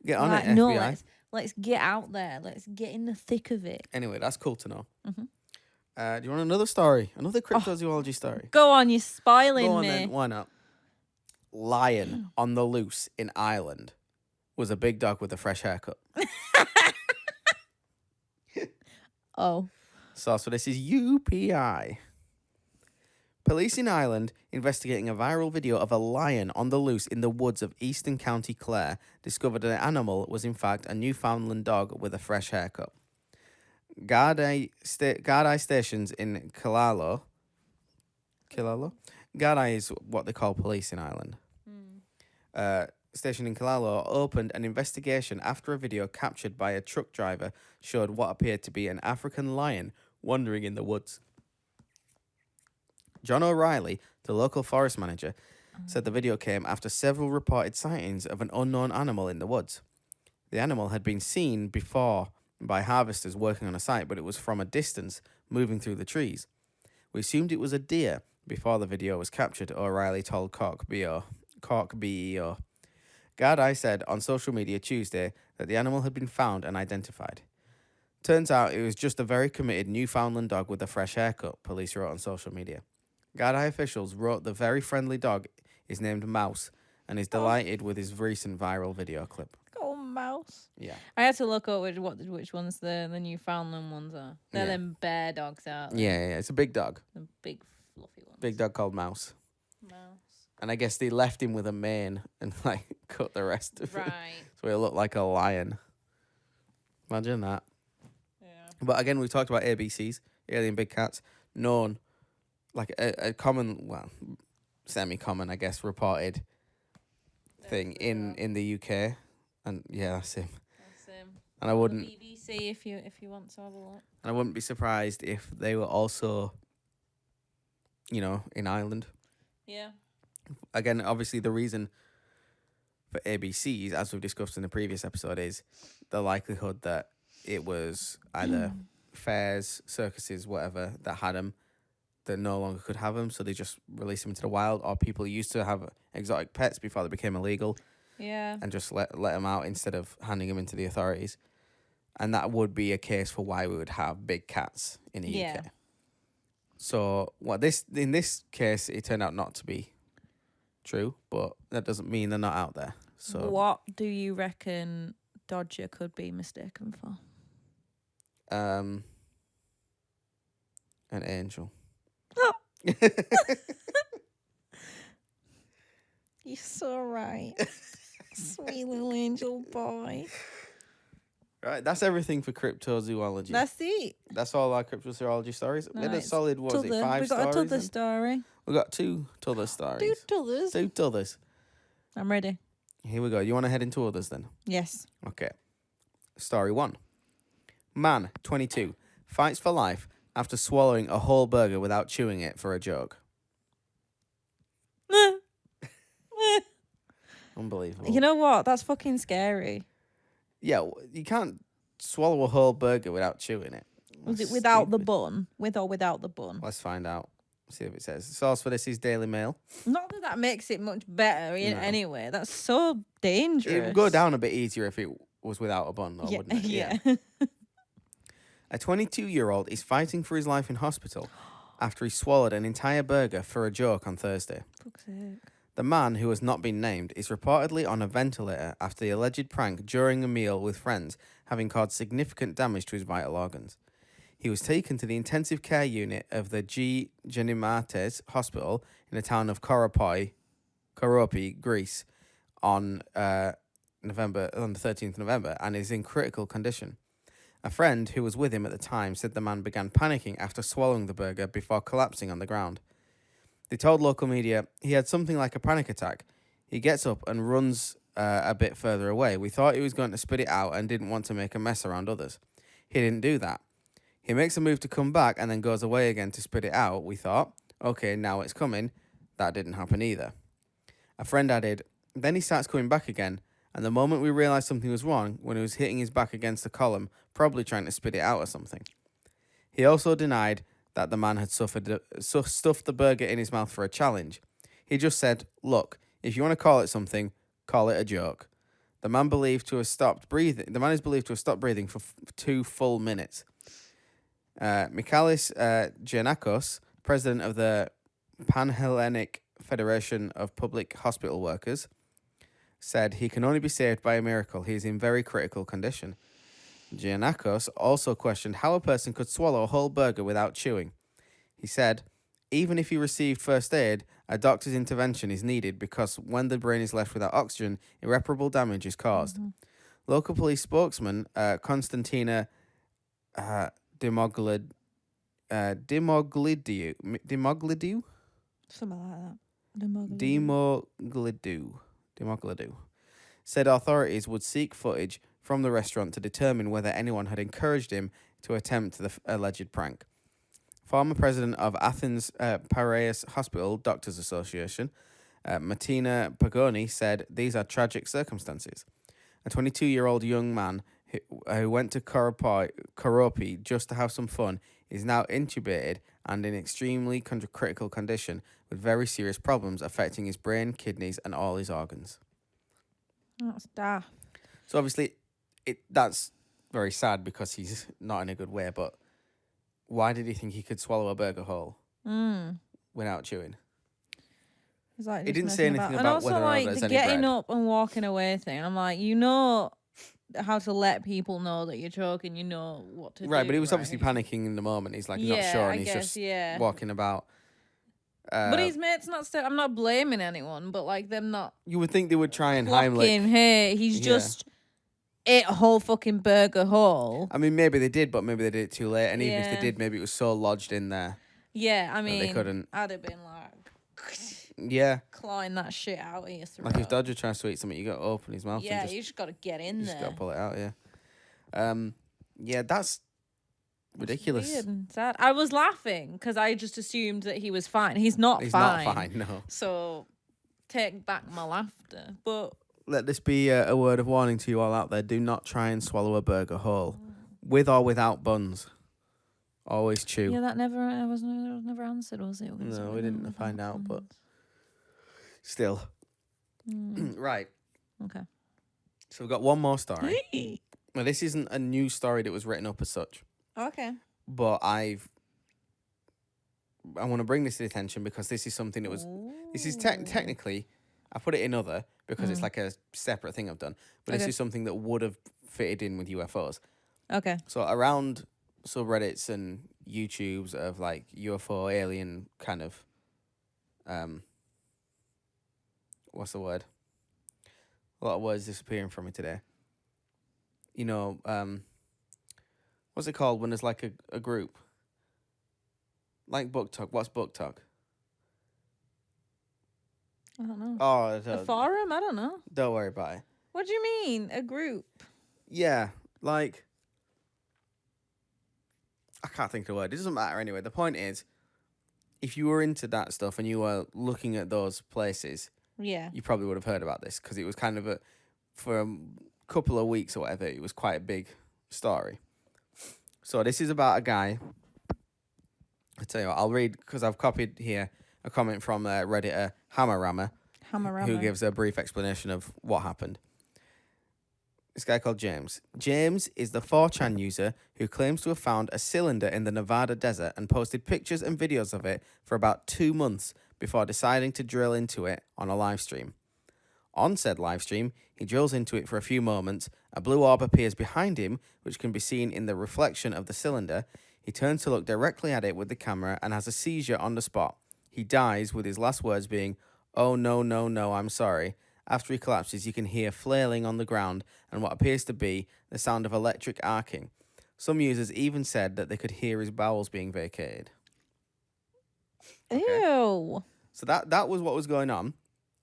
Get on it, FBI. No, let's get out there. Let's get in the thick of it. Anyway, that's cool to know. Mm-hmm. Do you want another story? Another cryptozoology story? Go on, you're spoiling Go on me. then. Why not? Lion on the loose in Ireland was a big dog with a fresh haircut. Oh. So this is UPI. Police in Ireland investigating a viral video of a lion on the loose in the woods of Eastern County Clare discovered the animal was in fact a Newfoundland dog with a fresh haircut. Gardaí stations in Killaloe. Gardaí is what they call police in Ireland. Station in Killaloe opened an investigation after a video captured by a truck driver showed what appeared to be an African lion wandering in the woods. John O'Reilly, the local forest manager, said the video came after several reported sightings of an unknown animal in the woods. The animal had been seen before by harvesters working on a site, but it was from a distance, moving through the trees. We assumed it was a deer before the video was captured, O'Reilly told Cork BEO. Gardai said on social media Tuesday that the animal had been found and identified. Turns out it was just a very committed Newfoundland dog with a fresh haircut, police wrote on social media. Gardai officials wrote the very friendly dog is named Mouse and is delighted with his recent viral video clip. Oh, mouse. Yeah. I had to look up which ones the Newfoundland ones are. They're Yeah. them bear dogs, aren't they? Yeah, it's a big dog. The big fluffy ones. Big dog called Mouse. Mouse. And I guess they left him with a mane and cut the rest of it. Right. So he looked like a lion. Imagine that. Yeah. But again, we talked about ABCs, alien big cats, known like a common, well, semi-common, I guess, reported thing in the UK. And yeah, that's him. That's him. And I wouldn't BBC if you want to have a look. And I wouldn't be surprised if they were also, in Ireland. Yeah. Again, obviously the reason for ABCs, as we've discussed in the previous episode, is the likelihood that it was either fairs, circuses, whatever, that had them, that no longer could have them, so they just released them into the wild, or people used to have exotic pets before they became illegal. Yeah. And just let them out instead of handing them into the authorities. And that would be a case for why we would have big cats in the UK. So in this case, it turned out not to be true, but that doesn't mean they're not out there. So what do you reckon Dodger could be mistaken for? an angel. You're so right. Sweet little angel boy. Right, that's everything for cryptozoology. That's it. That's all our cryptozoology stories. We had a Nice. solid, what was it, 5 We got stories? a t'other story. We got 2 t'other stories. 2 t'others. 2 t'others. I'm ready. Here we go. You want to head into others then? Yes. Okay. Story 1. Man, 22, fights for life after swallowing a whole burger without chewing it for a joke. Unbelievable. You know what? That's fucking scary. Yeah, you can't swallow a whole burger without chewing it. Was That's it without the stupid. bun? With or without the bun? Let's find out. See if it says. The source for this is Daily Mail. Not that that makes it much better No. anyway. That's so dangerous. It would go down a bit easier if it was without a bun, though, Yeah. wouldn't it? Yeah. A 22-year-old is fighting for his life in hospital after he swallowed an entire burger for a joke on Thursday. Fuck's sake. The man, who has not been named, is reportedly on a ventilator after the alleged prank during a meal with friends, having caused significant damage to his vital organs. He was taken to the intensive care unit of the G. Genimates Hospital in the town of Koropi, Greece, on the 13th of November, and is in critical condition. A friend who was with him at the time said the man began panicking after swallowing the burger before collapsing on the ground. They told local media he had something like a panic attack. He gets up and runs a bit further away. We thought he was going to spit it out and didn't want to make a mess around others. He didn't do that. He makes a move to come back and then goes away again to spit it out. We thought, okay, now it's coming. That didn't happen either. A friend added, then he starts coming back again, and the moment we realised something was wrong, when he was hitting his back against the column, probably trying to spit it out or something. He also denied that the man had stuffed the burger in his mouth for a challenge. He just said, look, if you want to call it something, call it a joke. The man is believed to have stopped breathing for 2 full minutes. Michalis Giannakos, president of the Pan-Hellenic Federation of Public Hospital Workers, said he can only be saved by a miracle. He is in very critical condition. Giannakos also questioned how a person could swallow a whole burger without chewing. He said, even if he received first aid, a doctor's intervention is needed because when the brain is left without oxygen, irreparable damage is caused. Mm-hmm. Local police spokesman Konstantina Dimoglidou Something like that. Dimoglidou said authorities would seek footage from the restaurant to determine whether anyone had encouraged him to attempt the alleged prank. Former president of Athens Piraeus Hospital Doctors Association, Martina Pagoni, said these are tragic circumstances. A 22-year-old young man who went to Kuropi just to have some fun is now intubated and in extremely critical condition with very serious problems affecting his brain, kidneys, and all his organs. That's daft. So obviously, that's very sad because he's not in a good way. But why did he think he could swallow a burger whole without chewing? It's like It just didn't say messing anything about. about And whether also, or not like, there's the any getting bread. up and walking away thing. I'm like, you know how to let people know that you're choking. You know what to do. Right, but he was right? obviously panicking in the moment. He's like, not Yeah, sure, I and he's guess, just walking about. But his mates not still. I'm not blaming anyone, but like them not. You would think they would try and Clocking, Heimlich. hey, he's just ate a whole fucking burger whole. I mean, maybe they did, but maybe they did it too late. And even if they did, maybe it was so lodged in there. Yeah, I mean, they couldn't. I'd have been like, clawing that shit out of your throat. Like if Dodger tries to eat something, you got to open his mouth. Yeah, and you just got to get in there. You just got to pull it out. Yeah, that's ridiculous. Weird and sad. I was laughing because I just assumed that he was fine. He's not He's fine. not fine, no. So take back my laughter. But let this be a word of warning to you all out there. Do not try and swallow a burger whole, with or without buns. Always chew. Yeah, that was never answered, was it? No, we didn't find out, but still. Right. Okay. So we've got one more story. Now, this isn't a new story that was written up as such. Okay. But I want to bring this to attention because this is something that was. This is technically, I put it in other because it's like a separate thing I've done. But this is something that would have fitted in with UFOs. Okay. So around subreddits and YouTubes of like UFO alien kind of, what's the word? A lot of words disappearing from me today. You know, what's it called when there's like a group? Like Book Talk. What's Book Talk? I don't know. Oh, a forum? I don't know. Don't worry about it. What do you mean? A group? Yeah, like I can't think of the word. It doesn't matter anyway. The point is, if you were into that stuff and you were looking at those places, you probably would have heard about this because it was kind of for a couple of weeks or whatever, it was quite a big story. So this is about a guy. I tell you what, I'll read because I've copied here a comment from Redditor Hammerrammer, who gives a brief explanation of what happened. This guy called James. James is the 4chan user who claims to have found a cylinder in the Nevada desert and posted pictures and videos of it for about 2 months before deciding to drill into it on a live stream. On said live stream, he drills into it for a few moments, a blue orb appears behind him, which can be seen in the reflection of the cylinder. He turns to look directly at it with the camera and has a seizure on the spot. He dies, with his last words being, "Oh no, no, no, I'm sorry." After he collapses, you can hear flailing on the ground and what appears to be the sound of electric arcing. Some users even said that they could hear his bowels being vacated. Okay. Ew. So that was what was going on.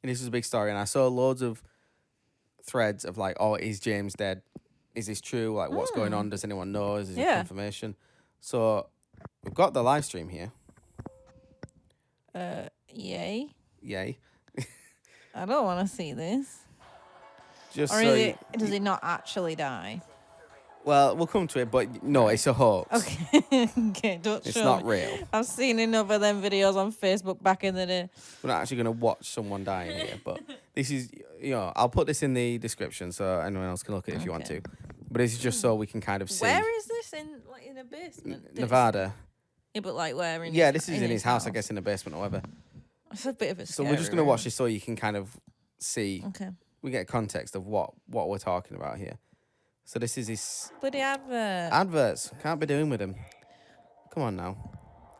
And this was a big story. And I saw loads of threads of like, oh, is James dead? Is this true? Like, what's going on? Does anyone know? Is there confirmation? So we've got the live stream here. Yay. Yay. I don't want to see this. Just or so does he not actually die? Well, we'll come to it, but no, it's a hoax. Okay. Okay, don't It's show not me. real. I've seen enough of them videos on Facebook back in the day. We're not actually going to watch someone dying here, but this is, I'll put this in the description so anyone else can look at it if you want to. But this is just so we can kind of see. Where is this? In a basement? Nevada. Yeah, but like where? This is in his house, I guess, in a basement or whatever. It's a bit of a So we're just going to watch this so you can kind of see. Okay. We get context of what we're talking about here. So this is his... Bloody advert. Adverts. Can't be doing with them. Come on now.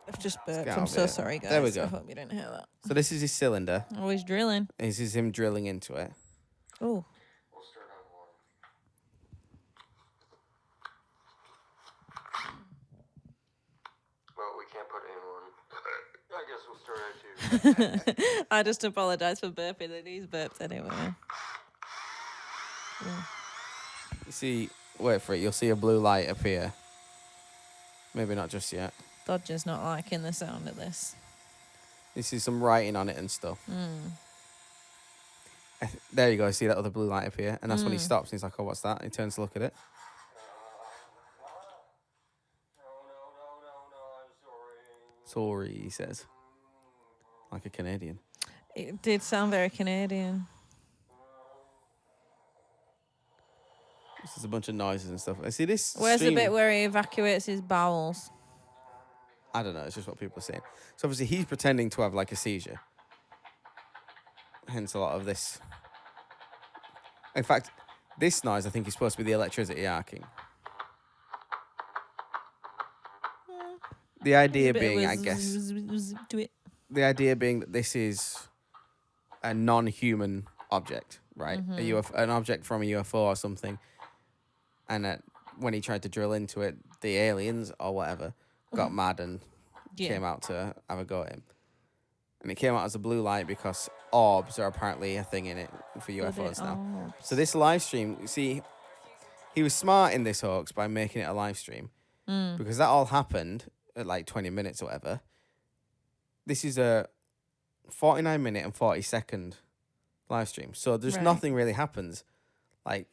I've just burped. I'm so sorry, guys. There we go. I hope you didn't hear that. So this is his cylinder. Always drilling. This is him drilling into it. Oh. Well, we can't put in one. I guess we'll start at 2. I just apologize for burping and he's burped anyway. Yeah. You see, wait for it, you'll see a blue light appear. Maybe not just yet. Dodger's not liking the sound of this. You see some writing on it and stuff. There you go. See that other blue light appear, and that's when he stops. And he's like, "Oh, what's that?" And he turns to look at it. No, I'm sorry. Sorry, he says, like a Canadian. It did sound very Canadian. There's a bunch of noises and stuff. I see this. Where's the stream- bit where he evacuates his bowels? I don't know. It's just what people are saying. So obviously he's pretending to have like a seizure. Hence a lot of this. In fact, this noise I think is supposed to be the electricity arcing. The idea being, I guess, Do it. the idea being that this is a non-human object, right? A UFO, an object from a UFO or something. And when he tried to drill into it, the aliens or whatever got mad and came out to have a go at him. And it came out as a blue light because orbs are apparently a thing in it for UFOs now. So this live stream, you see, he was smart in this hoax by making it a live stream because that all happened at like 20 minutes or whatever. This is a 49-minute and 40-second live stream. So there's nothing really happens. Like,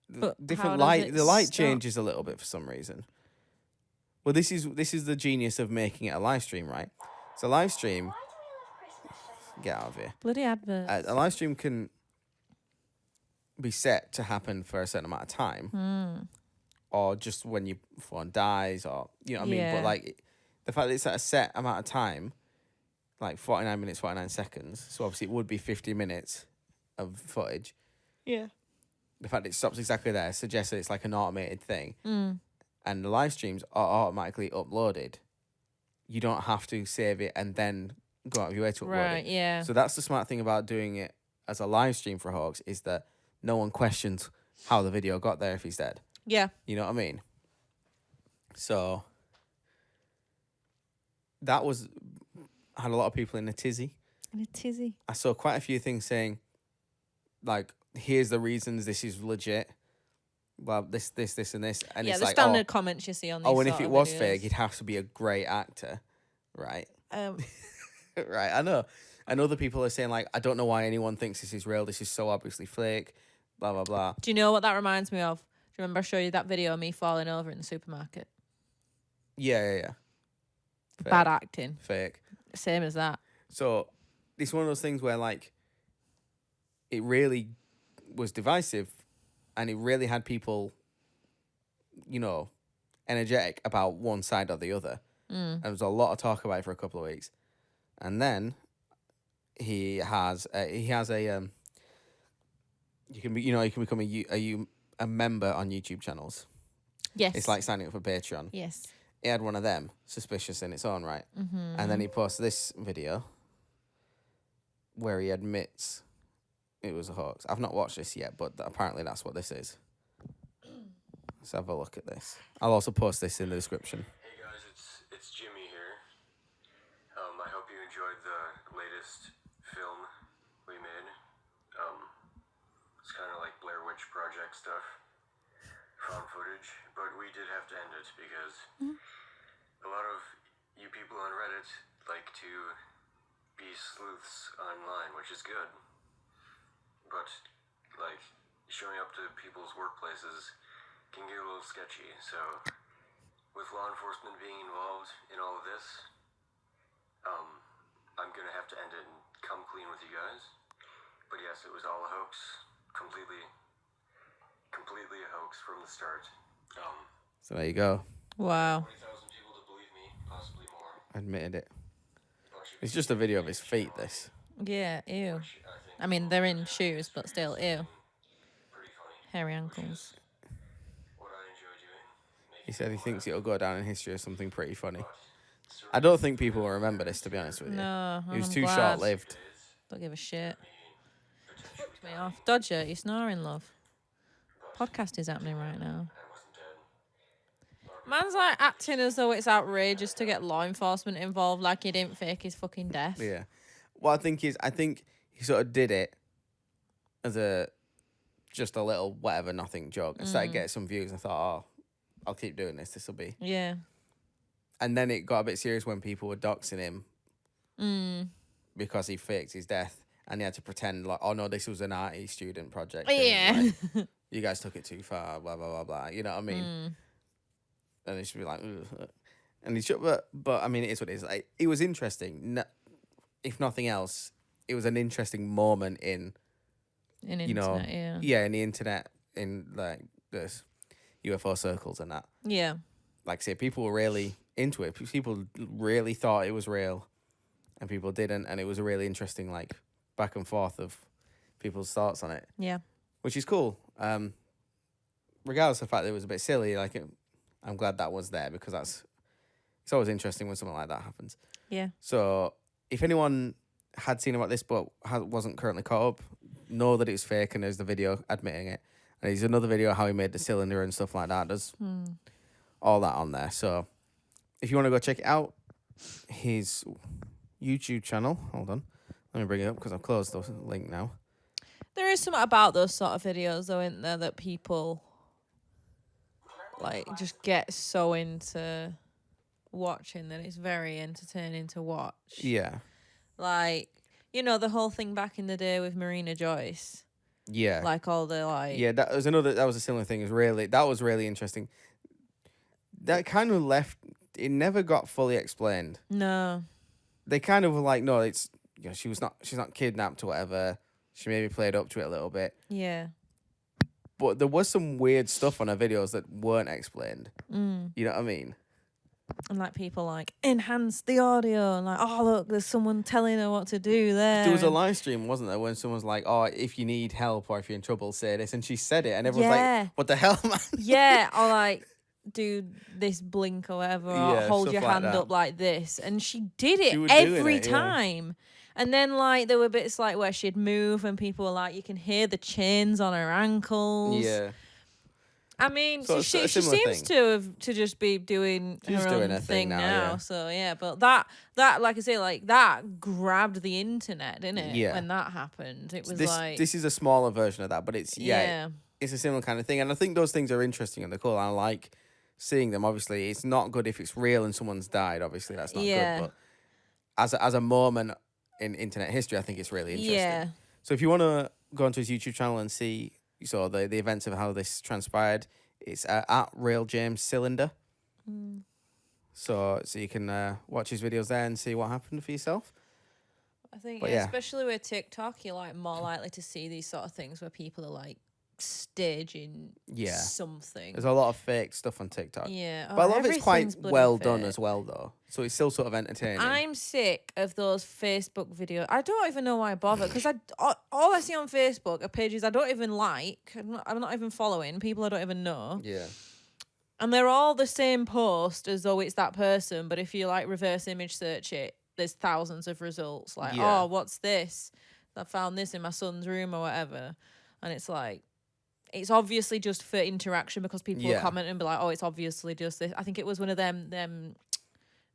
But different how does light, it the light stop? changes a little bit for some reason. Well, this is the genius of making it a live stream, right? So live stream, get out of here. Bloody adverts. A live stream can be set to happen for a certain amount of time, or just when your phone dies, or you know what I mean. But Yeah. like the fact that it's at a set amount of time, like 49 minutes, 49 seconds. So obviously it would be 50 minutes of footage. Yeah. The fact that it stops exactly there suggests that it's like an automated thing. And the live streams are automatically uploaded. You don't have to save it and then go out of your way to upload Right, it. yeah. So that's the smart thing about doing it as a live stream for Hoax, is that no one questions how the video got there if he's dead. Yeah. You know what I mean? So that had a lot of people in a tizzy. And a tizzy. I saw quite a few things saying, like, here's the reasons this is legit. Well, this, and this. And Yeah, it's the like, standard comments you see on these and if sort it of was videos. fake, he'd have to be a great actor, right? Um, Right, I know. And other people are saying, like, I don't know why anyone thinks this is real. This is so obviously fake, blah, blah, blah. do you know what that reminds me of? Do you remember I showed you that video of me falling over in the supermarket? Yeah. Bad acting. Fake. Same as that. So it's one of those things where, like, it really was divisive and it really had people, you know, energetic about one side or the other. And there was a lot of talk about it for a couple of weeks. And then he has a you can become a member on YouTube channels. Yes. It's like signing up for Patreon. Yes. He had one of them, suspicious in its own right. And then he posted this video where he admits it was a hoax. I've not watched this yet, but apparently that's what this is. Let's have a look at this. I'll also post this in the description. Hey guys, it's Jimmy here. I hope you enjoyed the latest film we made. It's kind of like Blair Witch Project stuff, found footage, but we did have to end it because a lot of you people on Reddit like to be sleuths online, which is good. But, like, showing up to people's workplaces can get a little sketchy, so with law enforcement being involved in all of this, I'm gonna have to end it and come clean with you guys. But yes, it was all a hoax. Completely a hoax from the start. So there you go. Wow. 20,000 people to believe me, possibly more. Admitted it. It's just a video of his feet, this. Yeah, ew. I think I mean, they're in shoes, but still, ew. pretty funny. Hairy ankles. What I enjoy doing. He said he thinks it'll go down in history as something pretty funny. I don't think people will remember this, to be honest with you. No, It was I'm too glad. short-lived. Don't give a shit. Fucked me off. Dodger, you snoring, love. Podcast is happening right now. Man's like acting as though it's outrageous to get law enforcement involved, like he didn't fake his fucking death. Yeah. What I think he sort of did it as just a little whatever, nothing joke. I started getting some views. I thought, oh, I'll keep doing this. This will be. Yeah. And then it got a bit serious when people were doxing him because he faked his death. and they had to pretend like, oh no, this was an arty student project. Yeah. Like, you guys took it too far. Blah blah blah blah. You know what I mean? And it should be like, ugh. And he should, but I mean, it is what it is. Like, it was interesting. No, if nothing else, it was an interesting moment in internet, in the internet, in like this UFO circles and that. Yeah. Like I say, people were really into it. People really thought it was real, and people didn't. And it was a really interesting like back and forth of people's thoughts on it. Yeah. Which is cool. Regardless of the fact that it was a bit silly, like I'm glad that was there because it's always interesting when something like that happens. Yeah. So if anyone had seen about this but wasn't currently caught up, know that it's fake and there's the video admitting it. And there's another video how he made the cylinder and stuff like that. There's all that on there. So if you want to go check it out, his YouTube channel, hold on, let me bring it up because I've closed the link now. There is something about those sort of videos, though, isn't there, that people like just get so into watching that it's very entertaining to watch. Yeah. Like, you know, the whole thing back in the day with Marina Joyce. Yeah. Like all the Yeah, that was a similar thing. That was really interesting. That kind of left, it never got fully explained. No. They kind of were like, no, it's, she's not kidnapped or whatever. She maybe played up to it a little bit. Yeah. But there was some weird stuff on her videos that weren't explained. You know what I mean? And like people like enhance the audio and like, oh look, there's someone telling her what to do there. There was a live stream, wasn't there, when someone's like, oh, if you need help or if you're in trouble, say this. And she said it and everyone's like, what the hell, man? Yeah, or like do this blink or whatever, or hold your like hand that. up like this. And she did it was every doing it, time. And then like there were bits like where she'd move and people were like, you can hear the chains on her ankles. Yeah. I mean, So she a similar seems thing. to just be doing She's her doing own her thing now, yeah. So yeah, but that like I say, like that grabbed the internet, didn't it? Yeah. When that happened, it was this is a smaller version of that, but it's it's a similar kind of thing, and I think those things are interesting and they're cool. And I like seeing them. Obviously, it's not good if it's real and someone's died. Obviously, that's not good. But as a moment in internet history, I think it's really interesting. Yeah. So if you want to go onto his YouTube channel and see the events of how this transpired, it's at Real James Cylinder. So you can watch his videos there and see what happened for yourself. I think, But especially with TikTok, you're like more likely to see these sort of things where people are like staging something. There's a lot of fake stuff on TikTok. Yeah. But a lot of it's quite everything's bloody well fake. done as well, though. So it's still sort of entertaining. I'm sick of those Facebook videos. I don't even know why I bother because all I see on Facebook are pages I don't even like. I'm not even following people I don't even know. Yeah. And they're all the same post as though it's that person. But if you like reverse image search it, there's thousands of results. Like, oh, what's this? I found this in my son's room or whatever. And it's like, it's obviously just for interaction because people will comment and be like, oh, it's obviously just this. I think it was one of them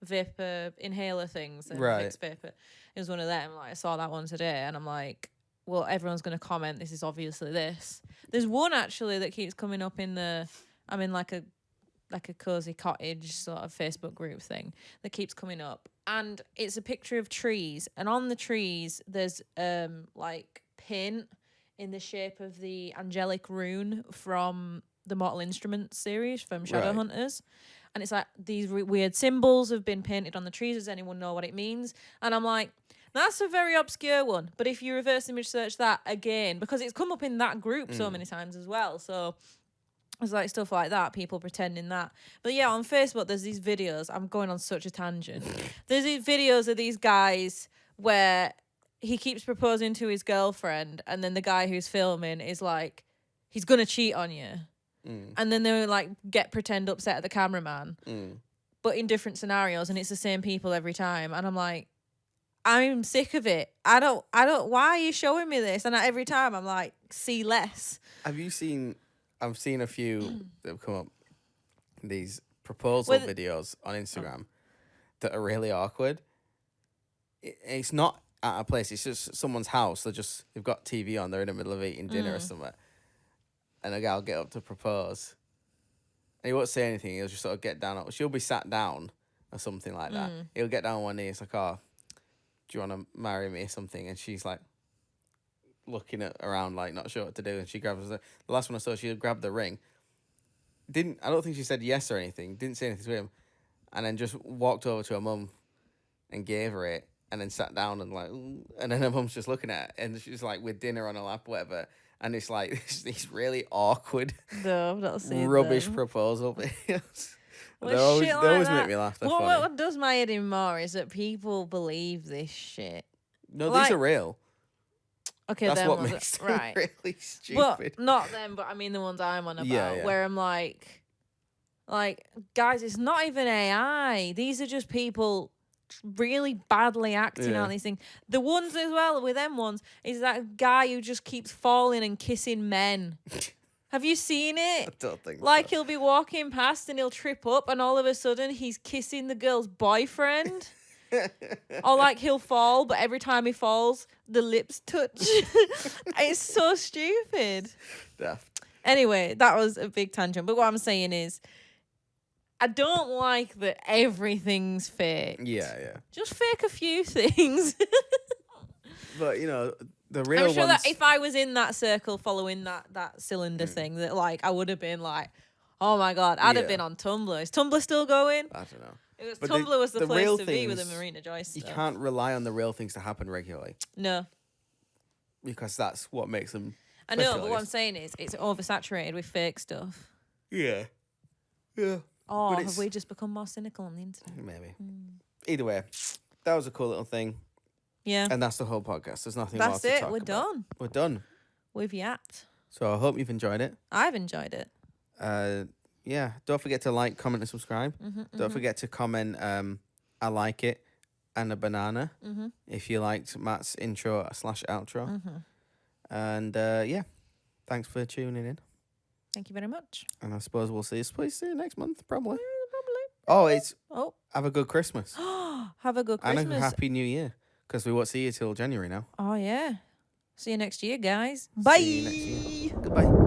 vapor inhaler things. Fixed vapor. It was one of them. Like I saw that one today and I'm like, well, everyone's going to comment, this is obviously this. There's one actually that keeps coming up I'm in like a cozy cottage sort of Facebook group thing that keeps coming up. And it's a picture of trees. And on the trees, there's like paint in the shape of the angelic rune from the Mortal Instruments series from Shadowhunters. And it's like these weird symbols have been painted on the trees. Does anyone know what it means? And I'm like, that's a very obscure one. But if you reverse image search that again, because it's come up in that group so many times as well. So it's like stuff like that, people pretending that. But yeah, on Facebook, there's these videos. I'm going on such a tangent. There's these videos of these guys where he keeps proposing to his girlfriend, and then the guy who's filming is like, he's gonna cheat on you. And then they like pretend upset at the cameraman, but in different scenarios, and it's the same people every time. And I'm like, I'm sick of it. I don't. Why are you showing me this? And every time I'm like, see less. Have you seen? I've seen a few that have come up. These proposal videos on Instagram that are really awkward. It's not at a place. It's just someone's house. They've got TV on. They're in the middle of eating dinner or something, and a guy will get up to propose, and he won't say anything. He'll just sort of get down. She'll be sat down or something like that. He'll get down on one knee. It's like, oh, do you want to marry me or something? And she's like, looking around, like not sure what to do. And she grabs the last one I saw. She grabbed the ring. I don't think she said yes or anything. Didn't say anything to him, and then just walked over to her mum and gave her it, and then sat down and like, "Ooh," and then her mum's just looking at it, and she's like with dinner on her lap, whatever. And it's like this really awkward, No, I've not seen rubbish them. proposal videos. Well, They always, shit they always like make that. me laugh. They're funny. What does my head in more is that people believe this shit. No, like- these are real. Okay, That's them what ones makes are- them right. really stupid. Well, not them, but I mean the ones I'm on about, Yeah. where I'm like, guys, it's not even AI. These are just people really badly acting Yeah. out these things. The ones as well with them ones is that guy who just keeps falling and kissing men. Have you seen I it? don't think Like so. he'll be walking past and he'll trip up and all of a sudden he's kissing the girl's boyfriend. Or like he'll fall, but every time he falls, the lips touch. It's so stupid. Daft. Anyway, that was a big tangent. But what I'm saying is, I don't like that everything's fake. Yeah. Just fake a few things. But you know, the real I'm sure ones. that if I was in that circle following that cylinder thing, that like I would have been like, oh my God, I'd have Yeah. been on Tumblr. Is Tumblr still going? I don't know. It was But Tumblr was the place real to be with the things, Marina Joyce You stuff. can't rely on the real things to happen regularly No. because that's what makes them. I know, special, but I what I'm guess. saying is it's oversaturated with fake stuff. Yeah. Or But have it's- we just become more cynical on the internet? Maybe. Either way, that was a cool little thing, Yeah. and that's the whole podcast. There's nothing more That's to it. talk We're about. done. We're done. We've yapped. So I hope you've enjoyed it. I've enjoyed it. Yeah. Don't forget to like, comment, and subscribe. Don't forget to comment. I like it, and a banana if you liked Matt's intro / outro. And yeah, thanks for tuning in. Thank you very much. And I suppose we'll see you next month, probably. Probably. Oh, it's Oh, have a good Christmas have a good and Christmas. a happy New Year, because we won't see you till January now. Oh, yeah. See you next year, guys. See you next year. Goodbye.